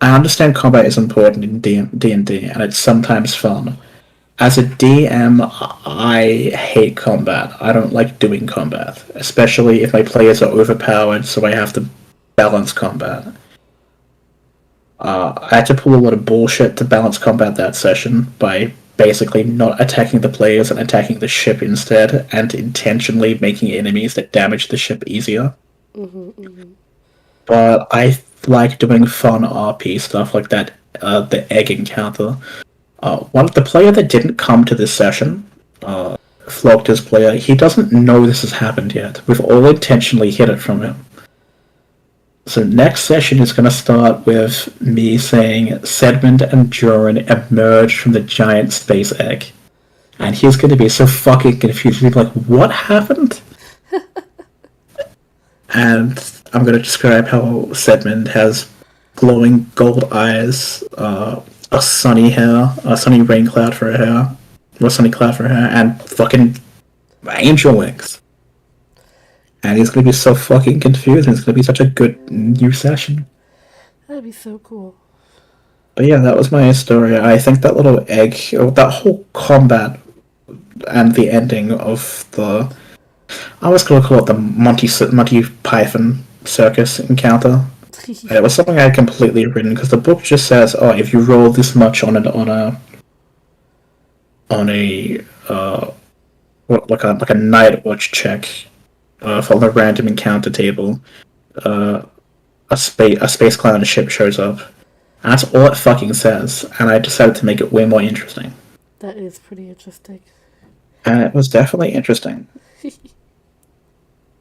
I understand combat is important in D&D, and it's sometimes fun. As a DM, I hate combat. I don't like doing combat, especially if my players are overpowered, so I have to balance combat. I had to pull a lot of bullshit to balance combat that session by basically not attacking the players and attacking the ship instead, and intentionally making enemies that damage the ship easier. But I like doing fun RP stuff like that, the egg encounter. One of the player that didn't come to this session, Floctor's player, he doesn't know this has happened yet. We've all intentionally hid it from him. So next session is going to start with me saying Sedmund and Joran emerged from the giant space egg. And he's going to be so fucking confused. He'll be like, what happened? And I'm going to describe how Sedmund has glowing gold eyes, a sunny hair, a sunny rain cloud for her hair, or sunny cloud for her hair, and fucking angel wings. And he's going to be so fucking confused, and it's going to be such a good new session. That'd be so cool. But yeah, that was my story. I think that little egg, or that whole combat, and the ending of the... I was going to call it the Monty Python circus encounter. It was something I had completely written, because the book just says, oh, if you roll this much on a night watch check, from the random encounter table, a space clown ship shows up. And that's all it fucking says, and I decided to make it way more interesting. That is pretty interesting. And it was definitely interesting.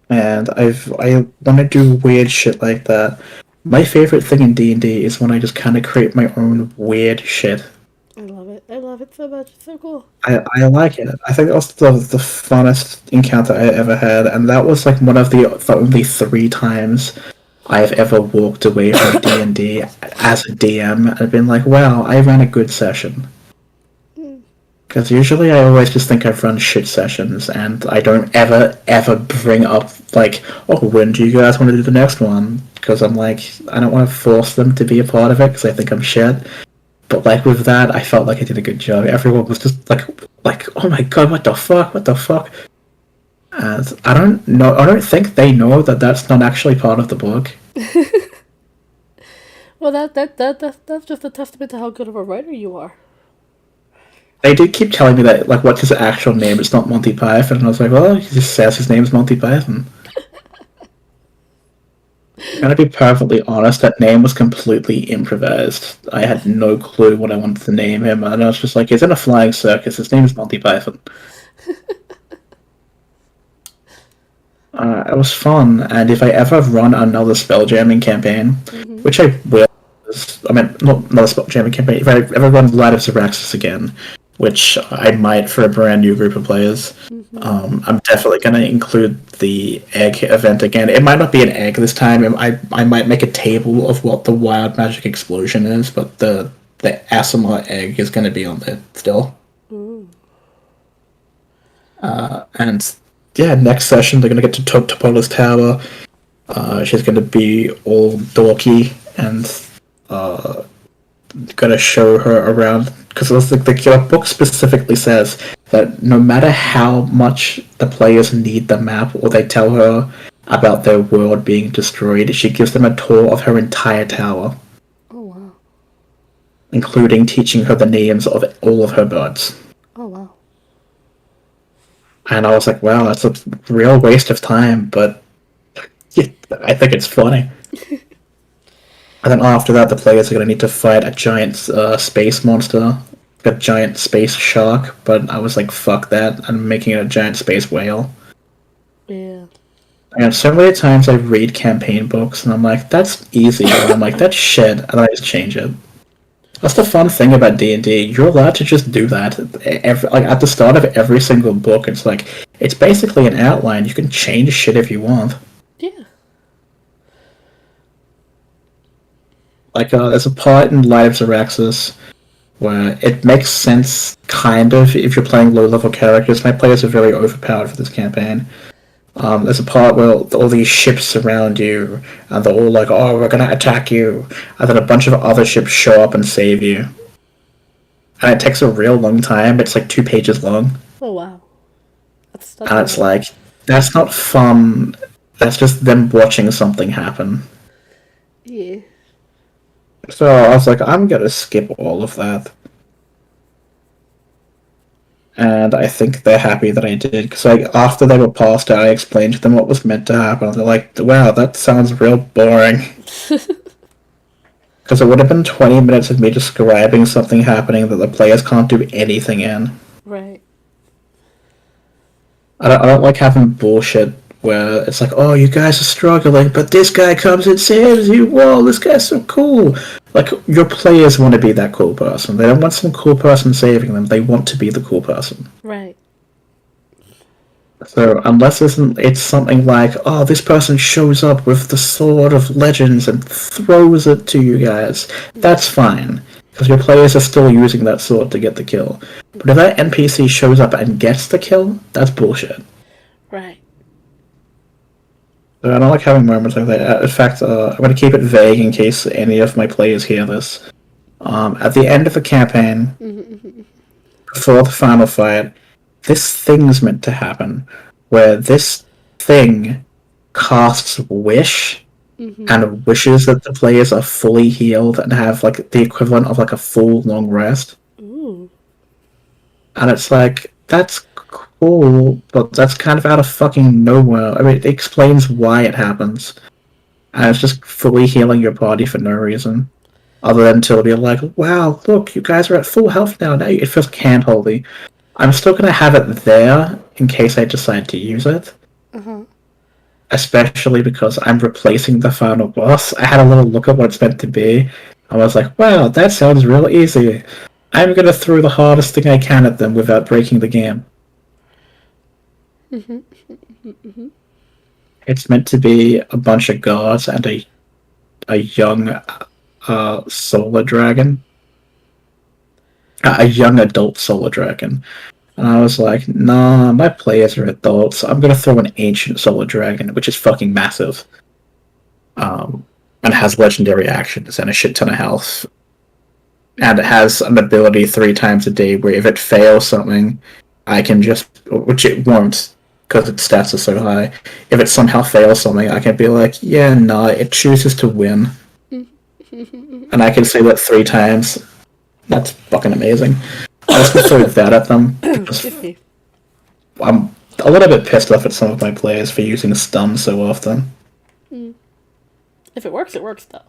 And I want to do weird shit like that. My favorite thing in D&D is when I just kind of create my own weird shit. I love it. I love it so much. It's so cool. I like it. I think that was the funnest encounter I ever had, and that was like one of the only 3 times I've ever walked away from D&D as a DM and been like, wow, I ran a good session. Because usually I always just think I've run shit sessions, and I don't ever bring up, like, oh, when do you guys want to do the next one? Because I'm like, I don't want to force them to be a part of it, because I think I'm shit. But like with that, I felt like I did a good job. Everyone was just like, oh my god, what the fuck, what the fuck? And I don't know. I don't think they know that that's not actually part of the book. Well, that's just a testament to how good of a writer you are. They did keep telling me that, like, what's his actual name? It's not Monty Python. And I was like, well, he just says his name is Monty Python. I'm gonna be perfectly honest, that name was completely improvised. I had no clue what I wanted to name him, and I was just like, he's in a flying circus, his name is Monty Python. It was fun, and if I ever run another spelljamming campaign, which I will, I mean, not another spelljamming campaign, if I ever run Light of Xeraxis again, which I might for a brand new group of players, I'm definitely going to include the egg event again. It might not be an egg this time. I might make a table of what the wild magic explosion is, but the ASMR egg is going to be on there still. And yeah, next session they're going to get to Topola's Tower. She's going to be all dorky and going to show her around, because the book specifically says that no matter how much the players need the map or they tell her about their world being destroyed, she gives them a tour of her entire tower. Oh, wow. Including teaching her the names of all of her birds. Oh, wow. And I was like, wow, that's a real waste of time, but yeah, I think it's funny. And then after that, the players are going to need to fight a giant space monster, a giant space shark, but I was like, fuck that, I'm making it a giant space whale. Yeah. And so many times I read campaign books, and I'm like, that's easy, and I'm like, that's shit, and I just change it. That's the fun thing about D&D. You're allowed to just do that. Like at the start of every single book, it's like, it's basically an outline. You can change shit if you want. Yeah. Like, there's a part in Light of Xeraxis where it makes sense, kind of, if you're playing low-level characters. My players are very overpowered for this campaign. There's a part where all these ships surround you, and they're all like, oh, we're gonna attack you, and then a bunch of other ships show up and save you. And it takes a real long time. It's like 2 pages long. Oh, wow. That's And it's like, that's not fun. That's just them watching something happen. Yeah. So I was like, I'm gonna skip all of that. And I think they're happy that I did, because after they were passed out, I explained to them what was meant to happen. They're like, wow, that sounds real boring. Because it would have been 20 minutes of me describing something happening that the players can't do anything in. Right. I don't like having bullshit where it's like, oh, you guys are struggling, but this guy comes and saves you. Whoa, this guy's so cool. Like, your players want to be that cool person. They don't want some cool person saving them. They want to be the cool person. Right. So unless it's something like, oh, this person shows up with the Sword of Legends and throws it to you guys, that's fine. Because your players are still using that sword to get the kill. But if that NPC shows up and gets the kill, that's bullshit. Right. So I don't like having moments like that. In fact, I'm going to keep it vague in case any of my players hear this. At the end of the campaign, before the final fight, this thing's meant to happen, where this thing casts Wish, and wishes that the players are fully healed and have like the equivalent of like a full long rest. Ooh. And it's like, that's cool, but that's kind of out of fucking nowhere. I mean, it explains why it happens. And it's just fully healing your body for no reason. Other than to be like, wow, look, you guys are at full health now. Now it feels can't-holdy. I'm still going to have it there in case I decide to use it. Especially because I'm replacing the final boss. I had a little look at what it's meant to be. I was like, wow, that sounds real easy. I'm going to throw the hardest thing I can at them without breaking the game. It's meant to be a bunch of guards and a young solar dragon. A young adult solar dragon. And I was like, nah, my players are adults. I'm going to throw an ancient solar dragon, which is fucking massive. And has legendary actions and a shit ton of health. and it has an ability 3 times a day where if it fails something, I can just, which it won't because its stats are so high. If it somehow fails something, I can be like, yeah, no, it chooses to win, and I can say that 3 times. That's fucking amazing. I was gonna throw that at them because Excuse me. I'm a little bit pissed off at some of my players for using stun so often. If it works though.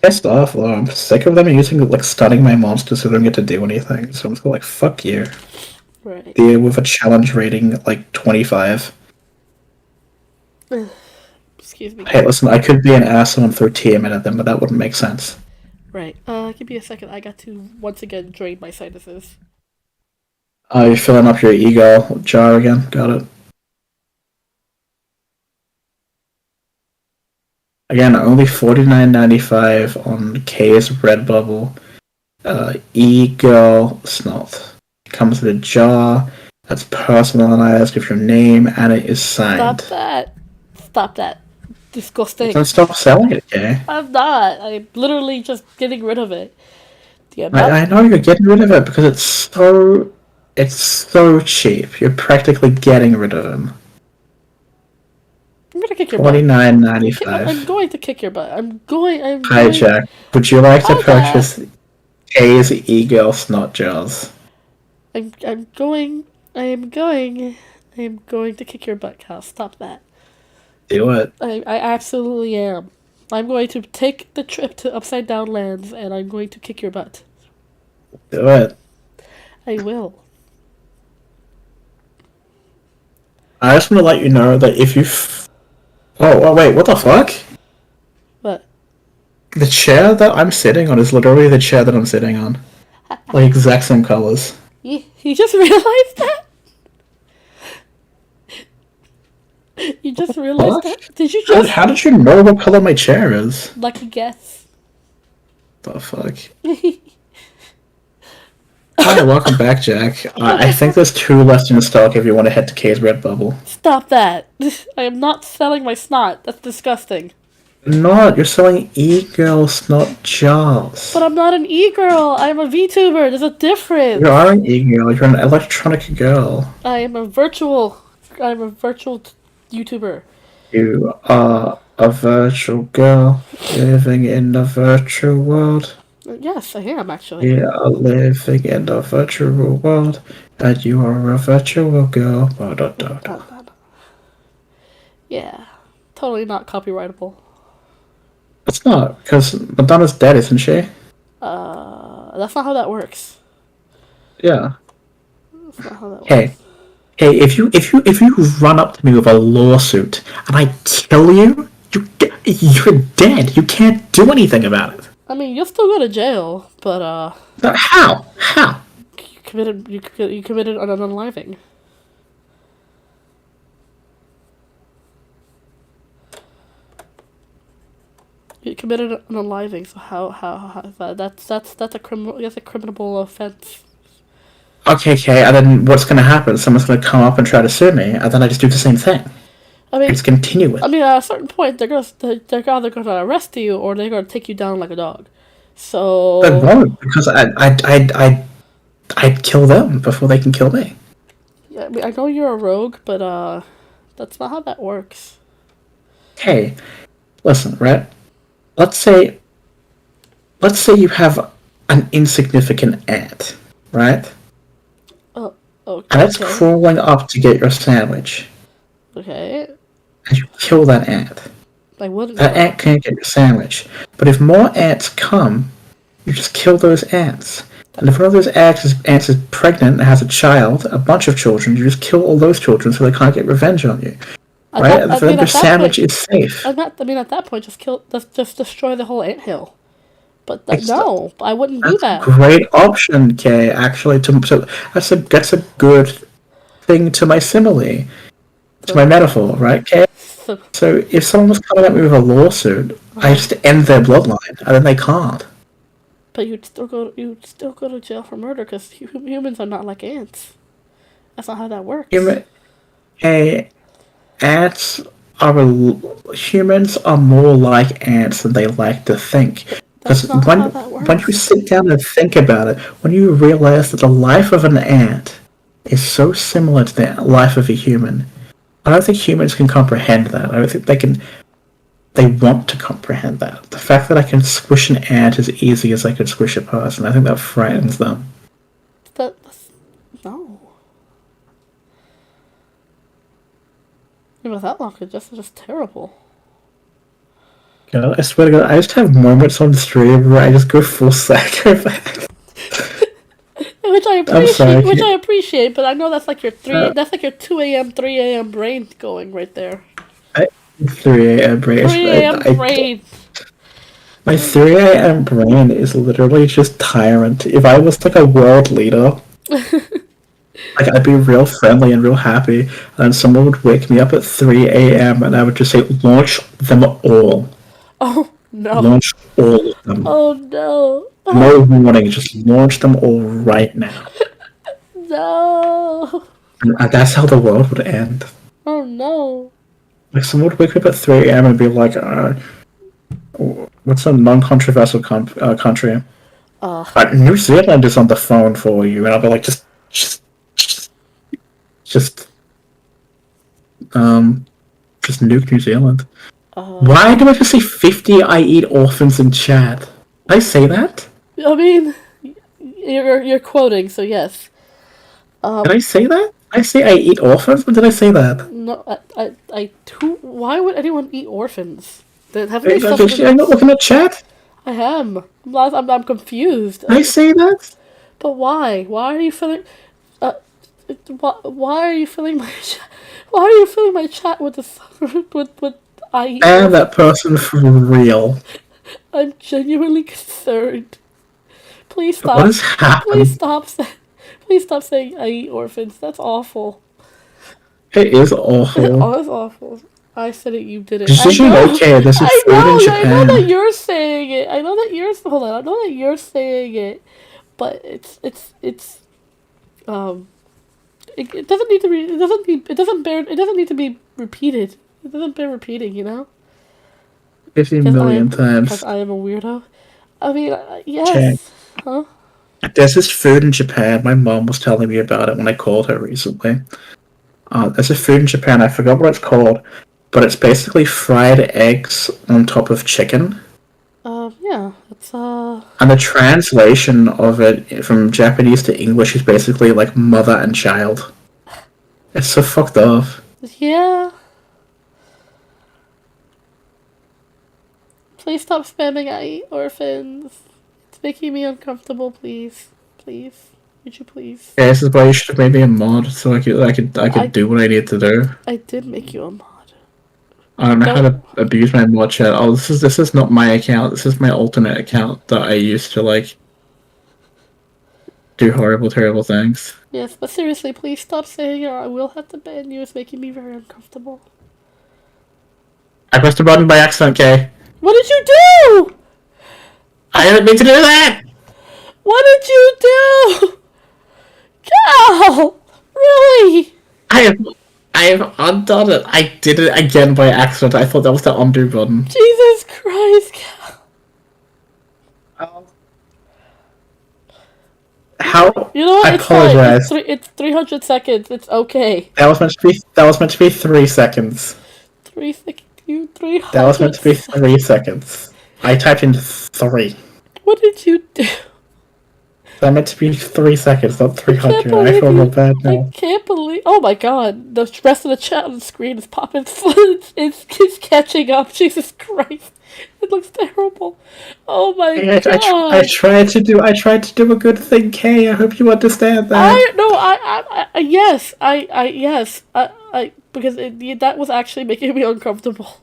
Pissed off, though. I'm sick of them using like stunning my monsters who don't get to do anything. So I'm just like, fuck you. Right. Deal with a challenge rating like 25. Excuse me. Hey, listen, I could be an asshole and throw TM at them, but that wouldn't make sense. Right. Give me a second. I got to once again drain my sinuses. You're filling up your ego jar again. Got it. Again, only $49.95 on K's Redbubble. Ego Snot. Comes in a jar that's personalized with your name and it is signed. Stop that. Stop that. Disgusting. Don't stop selling it, Kay. I'm not. I'm literally just getting rid of it. I know you're getting rid of it because it's so cheap. You're practically getting rid of them. I'm gonna kick your butt. $29.95. I'm going to kick your butt. Hi, Jack. Would you like to purchase K's Ego Snot jars? I am going to kick your butt, Cal. Stop that. Do it. I absolutely am. I'm going to take the trip to Upside Down Lands, and I'm going to kick your butt. Do it. I will. I just want to let you know that if you... Oh, wait, what the fuck? What? The chair that I'm sitting on is literally the chair that I'm sitting on. Like, exact same colors. You just realized that? You just realized that? Did you just... How did you know what color my chair is? Lucky guess. The fuck? Hi, welcome back, Jack. I think there's 2 left in stock if you want to head to K's Redbubble. Stop that. I am not selling my snot. That's disgusting. Not. You're selling e-girl snot jars. But I'm not an e-girl. I'm a VTuber. There's a difference. You are an e-girl. You're an electronic girl. I'm a virtual YouTuber. You are a virtual girl living in a virtual world. Yes, I am, actually. You are living in a virtual world, and you are a virtual girl. Yeah. Totally not copyrightable. It's not, because Madonna's dead, isn't she? That's not how that works. Yeah. That's not how that works. Hey, if you run up to me with a lawsuit and I kill you, you're dead. You can't do anything about it. I mean, you'll still go to jail, but How? you committed an unaliving. You committed an unaliving, so how that's a criminal offense. Okay, and then what's going to happen? Someone's going to come up and try to sue me, and then I just do the same thing. I mean, it's continuous. I mean, at a certain point, they're either going to arrest you or they're going to take you down like a dog. So. They won't, because I'd kill them before they can kill me. Yeah, I mean, I know you're a rogue, but that's not how that works. Hey, listen, Rhett. Let's say you have an insignificant ant, right? Oh, okay. And it's crawling up to get your sandwich. Okay. And you kill that ant. I wouldn't. That ant can't get your sandwich. But if more ants come, you just kill those ants. And if one of those ants is pregnant and has a child, a bunch of children, you just kill all those children so they can't get revenge on you. Right? Then your sandwich is safe. At that point, just destroy the whole anthill. But no, I wouldn't do that. Great option, Kay. Actually, that's a good thing to my simile, to my metaphor, right, Kay? So if someone was coming at me with a lawsuit, I just end their bloodline, and then they can't. But you'd still go to jail for murder because humans are not like ants. That's not how that works. Humans are more like ants than they like to think. That's not how that when you works. sit down and think about it, when you realize that the life of an ant is so similar to the life of a human, I don't think humans can comprehend that. I don't think they want to comprehend that. The fact that I can squish an ant as easy as I could squish a person, I think that frightens them. No. Even that long is just terrible. God, I swear to God, I just have moments on the stream where I just go full psychopath. Which I I'm sorry. appreciate. I appreciate, but I know that's like your 2 a.m., 3 a.m. brain going right there. 3 a.m. brain. 3 a.m. brain. My 3 a.m. brain is literally just tyrant. If I was like a world leader, like I'd be real friendly and real happy, and then someone would wake me up at 3 a.m. and I would just say, launch them all. Oh no. Launch all of them. Oh no. No warning, just launch them all right now. No. And that's how the world would end. Oh no. Like someone would wake me up at 3 a.m. and be like, what's a non-controversial country? New Zealand is on the phone for you, and I'll be like, just nuke New Zealand. Why do I just say 50 I eat orphans in chat? Did I say that? I mean, you're quoting, so yes. Did I say that? I say I eat orphans, or did I say that? No, why would anyone eat orphans? I'm not looking at chat. I am. I'm confused. Did I say that? But why? Why are you filling? Why are you filling my chat? Why are you filling my chat with this? with I eat? I am that person for real. I'm genuinely concerned. Please stop. What is happening? Please stop saying I eat orphans. That's awful. It is awful. Oh, it's awful. I said it. You did it. Did you know? Okay, this is food in Japan. I know that you're saying it. I know that you're. Hold on. I know that you're saying it, but it doesn't need to be. It doesn't need to be repeated. It doesn't bear repeating. You know. 50 million times. Because I am a weirdo. I mean, yes. Okay. Huh? There's this food in Japan. My mom was telling me about it when I called her recently. There's a food in Japan. I forgot what it's called, but it's basically fried eggs on top of chicken. Yeah, it's And the translation of it from Japanese to English is basically like mother and child. It's so fucked up. Yeah. Please stop spamming I eat orphans. It's making me uncomfortable, please. Please. Would you please? Yeah, this is why you should have made me a mod so I could do what I need to do. I did make you a mod. I don't know how to abuse my mod chat. Oh, this is not my account. This is my alternate account that I used to like do horrible, terrible things. Yes, but seriously, please stop saying it or I will have to ban you. It's making me very uncomfortable. I pressed a button by accident, Kay. What did you do? I didn't mean to do that! What did you do? Cal! Really? I have undone it. I did it again by accident. I thought that was the undo button. Jesus Christ, Cal. How? You know what? I It's apologize. fine. It's 300 seconds. It's okay. That was meant to be 3 seconds. 3 seconds. 300. That was meant to be 3 seconds. I typed in 3. What did you do? That meant to be 3 seconds, not 300. I feel real bad now. I can't believe. Oh my god. The rest of the chat on the screen is popping. It's catching up. Jesus Christ. It looks terrible. Oh my god. I tried to do a good thing, Kay. I hope you understand that. Yes. Because that was actually making me uncomfortable.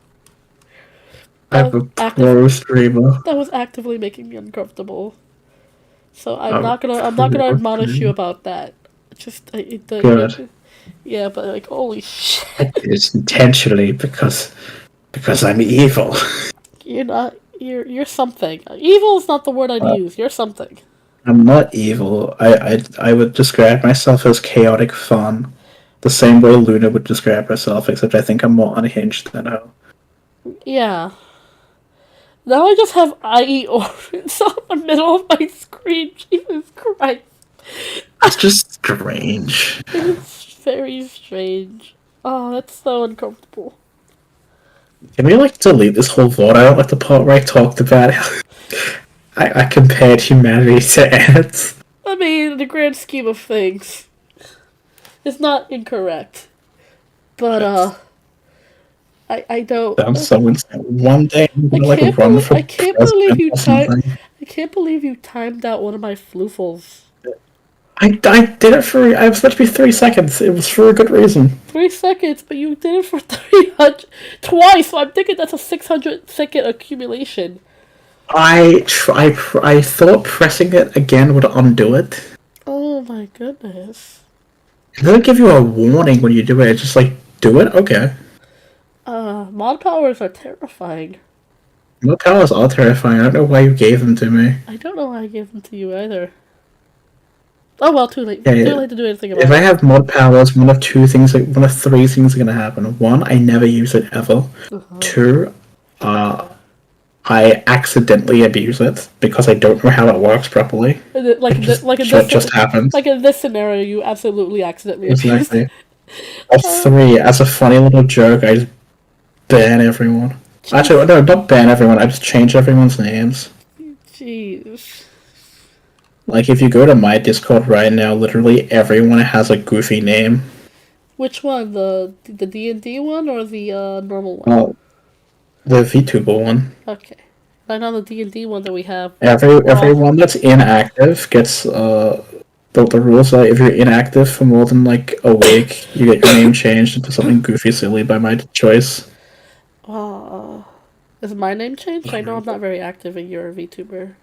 I'm a pro streamer. That was actively making me uncomfortable. So I'm not gonna admonish you about that. Good. Yeah, but like, holy shit. It's intentionally because I'm evil. You're not. You're something. Evil is not the word I'd use. You're something. I'm not evil. I would describe myself as chaotic fun, the same way Luna would describe herself, except I think I'm more unhinged than her. Yeah. Now I just have I eat orphans on the middle of my screen. Jesus Christ. That's just strange. It's very strange. Oh, that's so uncomfortable. Can we delete this whole VOD? I don't like the part where I talked about how I compared humanity to ants. I mean, in the grand scheme of things, it's not incorrect. But, I don't... I'm so insane. One day I'm gonna run for I can't president believe you or something. I can't believe you timed out one of my floofles. I did it for. I was supposed to be 3 seconds. It was for a good reason. 3 seconds, but you did it for 300 twice, so I'm thinking that's a 600-second accumulation. I thought pressing it again would undo it. Oh my goodness. It doesn't give you a warning when you do it. It's just do it. Okay. Mod powers are terrifying. Mod powers are terrifying. I don't know why you gave them to me. I don't know why I gave them to you either. Oh well, too late. Yeah, Too late to do anything about if it. I have mod powers, one of three things are gonna happen. One, I never use it ever. Two, I accidentally abuse it because I don't know how it works properly. It just happens. Like in this scenario, you absolutely accidentally abused. Exactly. Or three, as a funny little joke, I just ban everyone. Actually, no, not ban everyone. I just change everyone's names. Jeez. Like, if you go to my Discord right now, literally everyone has a goofy name. Which one? The D&D one or the normal one? Oh, the VTuber one. Okay. I know the D&D one that we have. Everyone that's inactive gets the rules are if you're inactive for more than a week, you get your name changed into something goofy silly by my choice. Is my name changed? I know I'm not very active and you're a VTuber.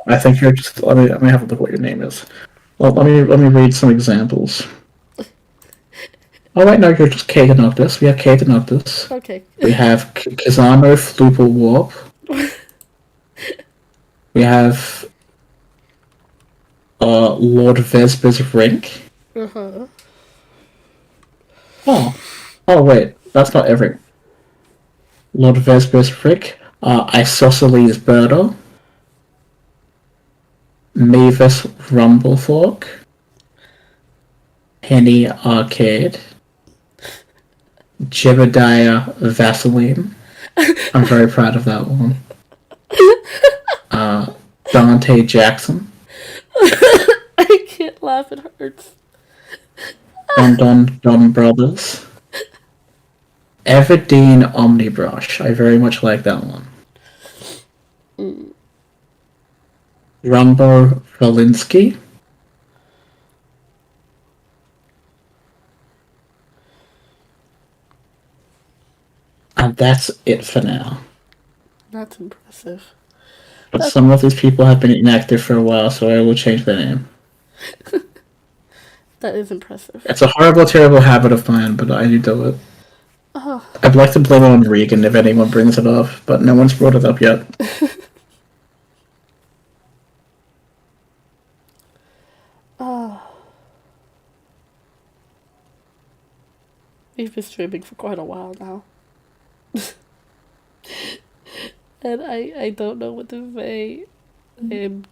I think you're just. Let me have a look what your name is. Well, let me read some examples. Oh wait, no, you're just Kate and Noctis. We have Kate and Noctis. Okay. We have Kazano Floople Warp. We have Lord Vesper's Rink. Uh-huh. Oh wait, that's not every. Lord Vesper's Rick. Isosceles Birdo. Mavis Rumblefork. Penny Arcade. Jebediah Vaseline. I'm very proud of that one. Dante Jackson. I can't laugh, it hurts. Don Brothers. Everdeen Omnibrush. I very much like that one. Rumbo Valinsky. And that's it for now. That's impressive. But some of these people have been inactive for a while, so I will change their name. That is impressive. It's a horrible, terrible habit of mine, but I do it. I'd like to blame it on Regan if anyone brings it up, but no one's brought it up yet. We've been streaming for quite a while now. And I don't know what to say. I'm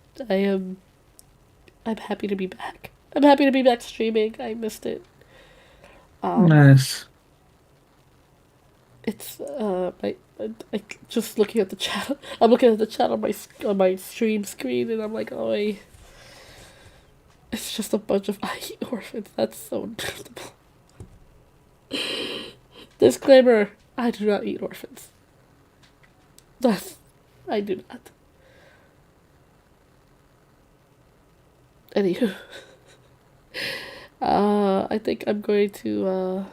happy to be back. I'm happy to be back streaming. I missed it. Nice. It's I just looking at the chat. I'm looking at the chat on my stream screen, and I'm like, oh, it's just a bunch of IE orphans. That's so uncomfortable. Disclaimer: I do not eat orphans. I do not. Anywho, I think I'm going to.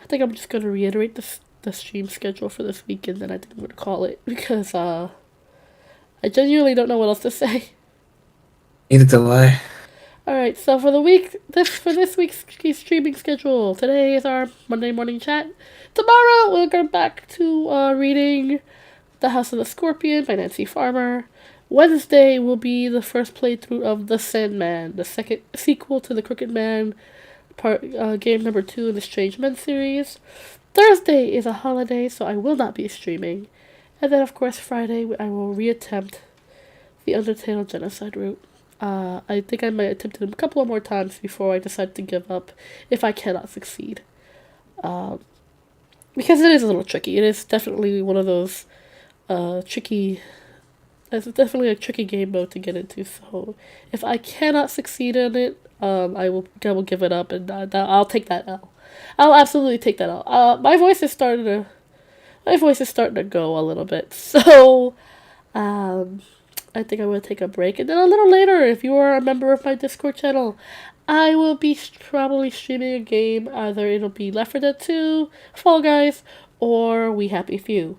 I think I'm just gonna reiterate the stream schedule for this weekend, and I think I'm gonna call it because I genuinely don't know what else to say. Neither do I. Alright, so for this week's streaming schedule, today is our Monday morning chat. Tomorrow we'll go back to reading The House of the Scorpion by Nancy Farmer. Wednesday will be the first playthrough of The Sandman, the second sequel to The Crooked Man, game number 2 in the Strange Men series. Thursday is a holiday, so I will not be streaming. And then, of course, Friday, I will reattempt the Undertale genocide route. I think I might attempt it a couple of more times before I decide to give up if I cannot succeed. Because it is a little tricky. It is definitely one of those tricky. It's definitely a tricky game mode to get into. So if I cannot succeed in it, I will give it up, and I'll take that L. I'll absolutely take that L. My voice is starting to go a little bit. So I think I'm going to take a break. And then a little later, if you are a member of my Discord channel, I will be probably streaming a game. Either it'll be Left 4 Dead 2, Fall Guys, or We Happy Few.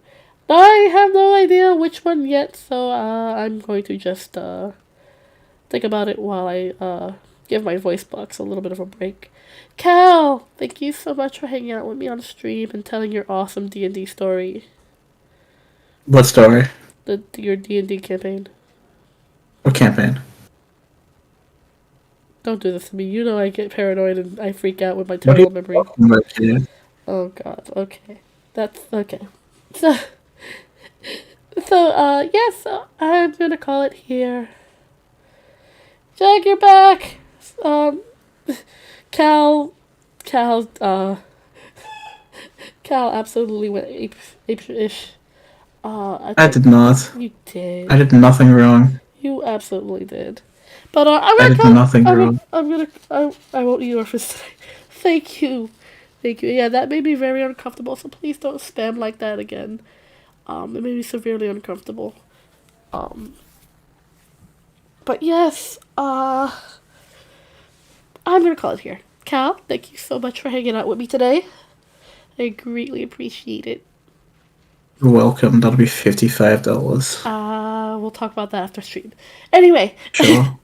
I have no idea which one yet, so I'm going to just think about it while I give my voice box a little bit of a break. Cal, thank you so much for hanging out with me on stream and telling your awesome D&D story. What story? Your D&D campaign. What campaign? Don't do this to me. You know I get paranoid and I freak out with my terrible memory. Oh god, okay. That's okay. So, yes, I'm gonna call it here. Jack, you're back! Cal absolutely went ape-ish. I did not. You did. I did nothing wrong. You absolutely did. But I won't eat orphans today. Thank you. Yeah, that made me very uncomfortable, so please don't spam like that again. It made me severely uncomfortable. But yes, I'm gonna call it here. Cal, thank you so much for hanging out with me today. I greatly appreciate it. You're welcome. That'll be $55. We'll talk about that after stream. Anyway. Sure.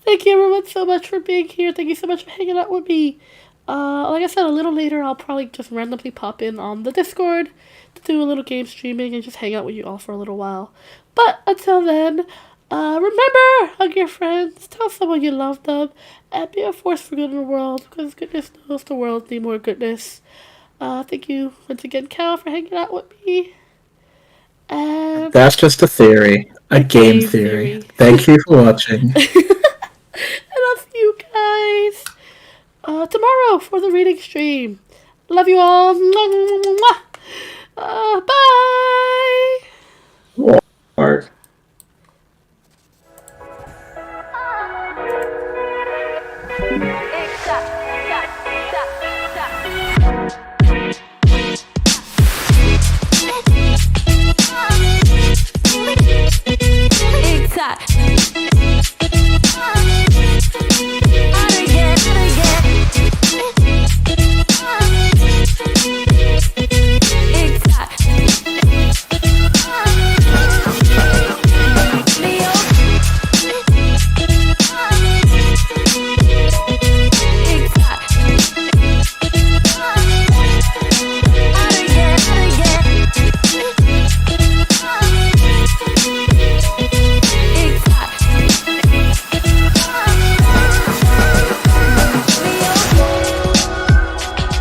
Thank you everyone so much for being here. Thank you so much for hanging out with me. Like I said, a little later I'll probably just randomly pop in on the Discord to do a little game streaming and just hang out with you all for a little while. But until then, remember, hug your friends, tell someone you love them, and be a force for good in the world, because goodness knows the world needs more goodness. Thank you once again, Cal, for hanging out with me. And that's just a theory. A game theory. Thank you for watching. And I'll see you guys tomorrow for the reading stream. Love you all. Mwah, mwah, mwah, mwah.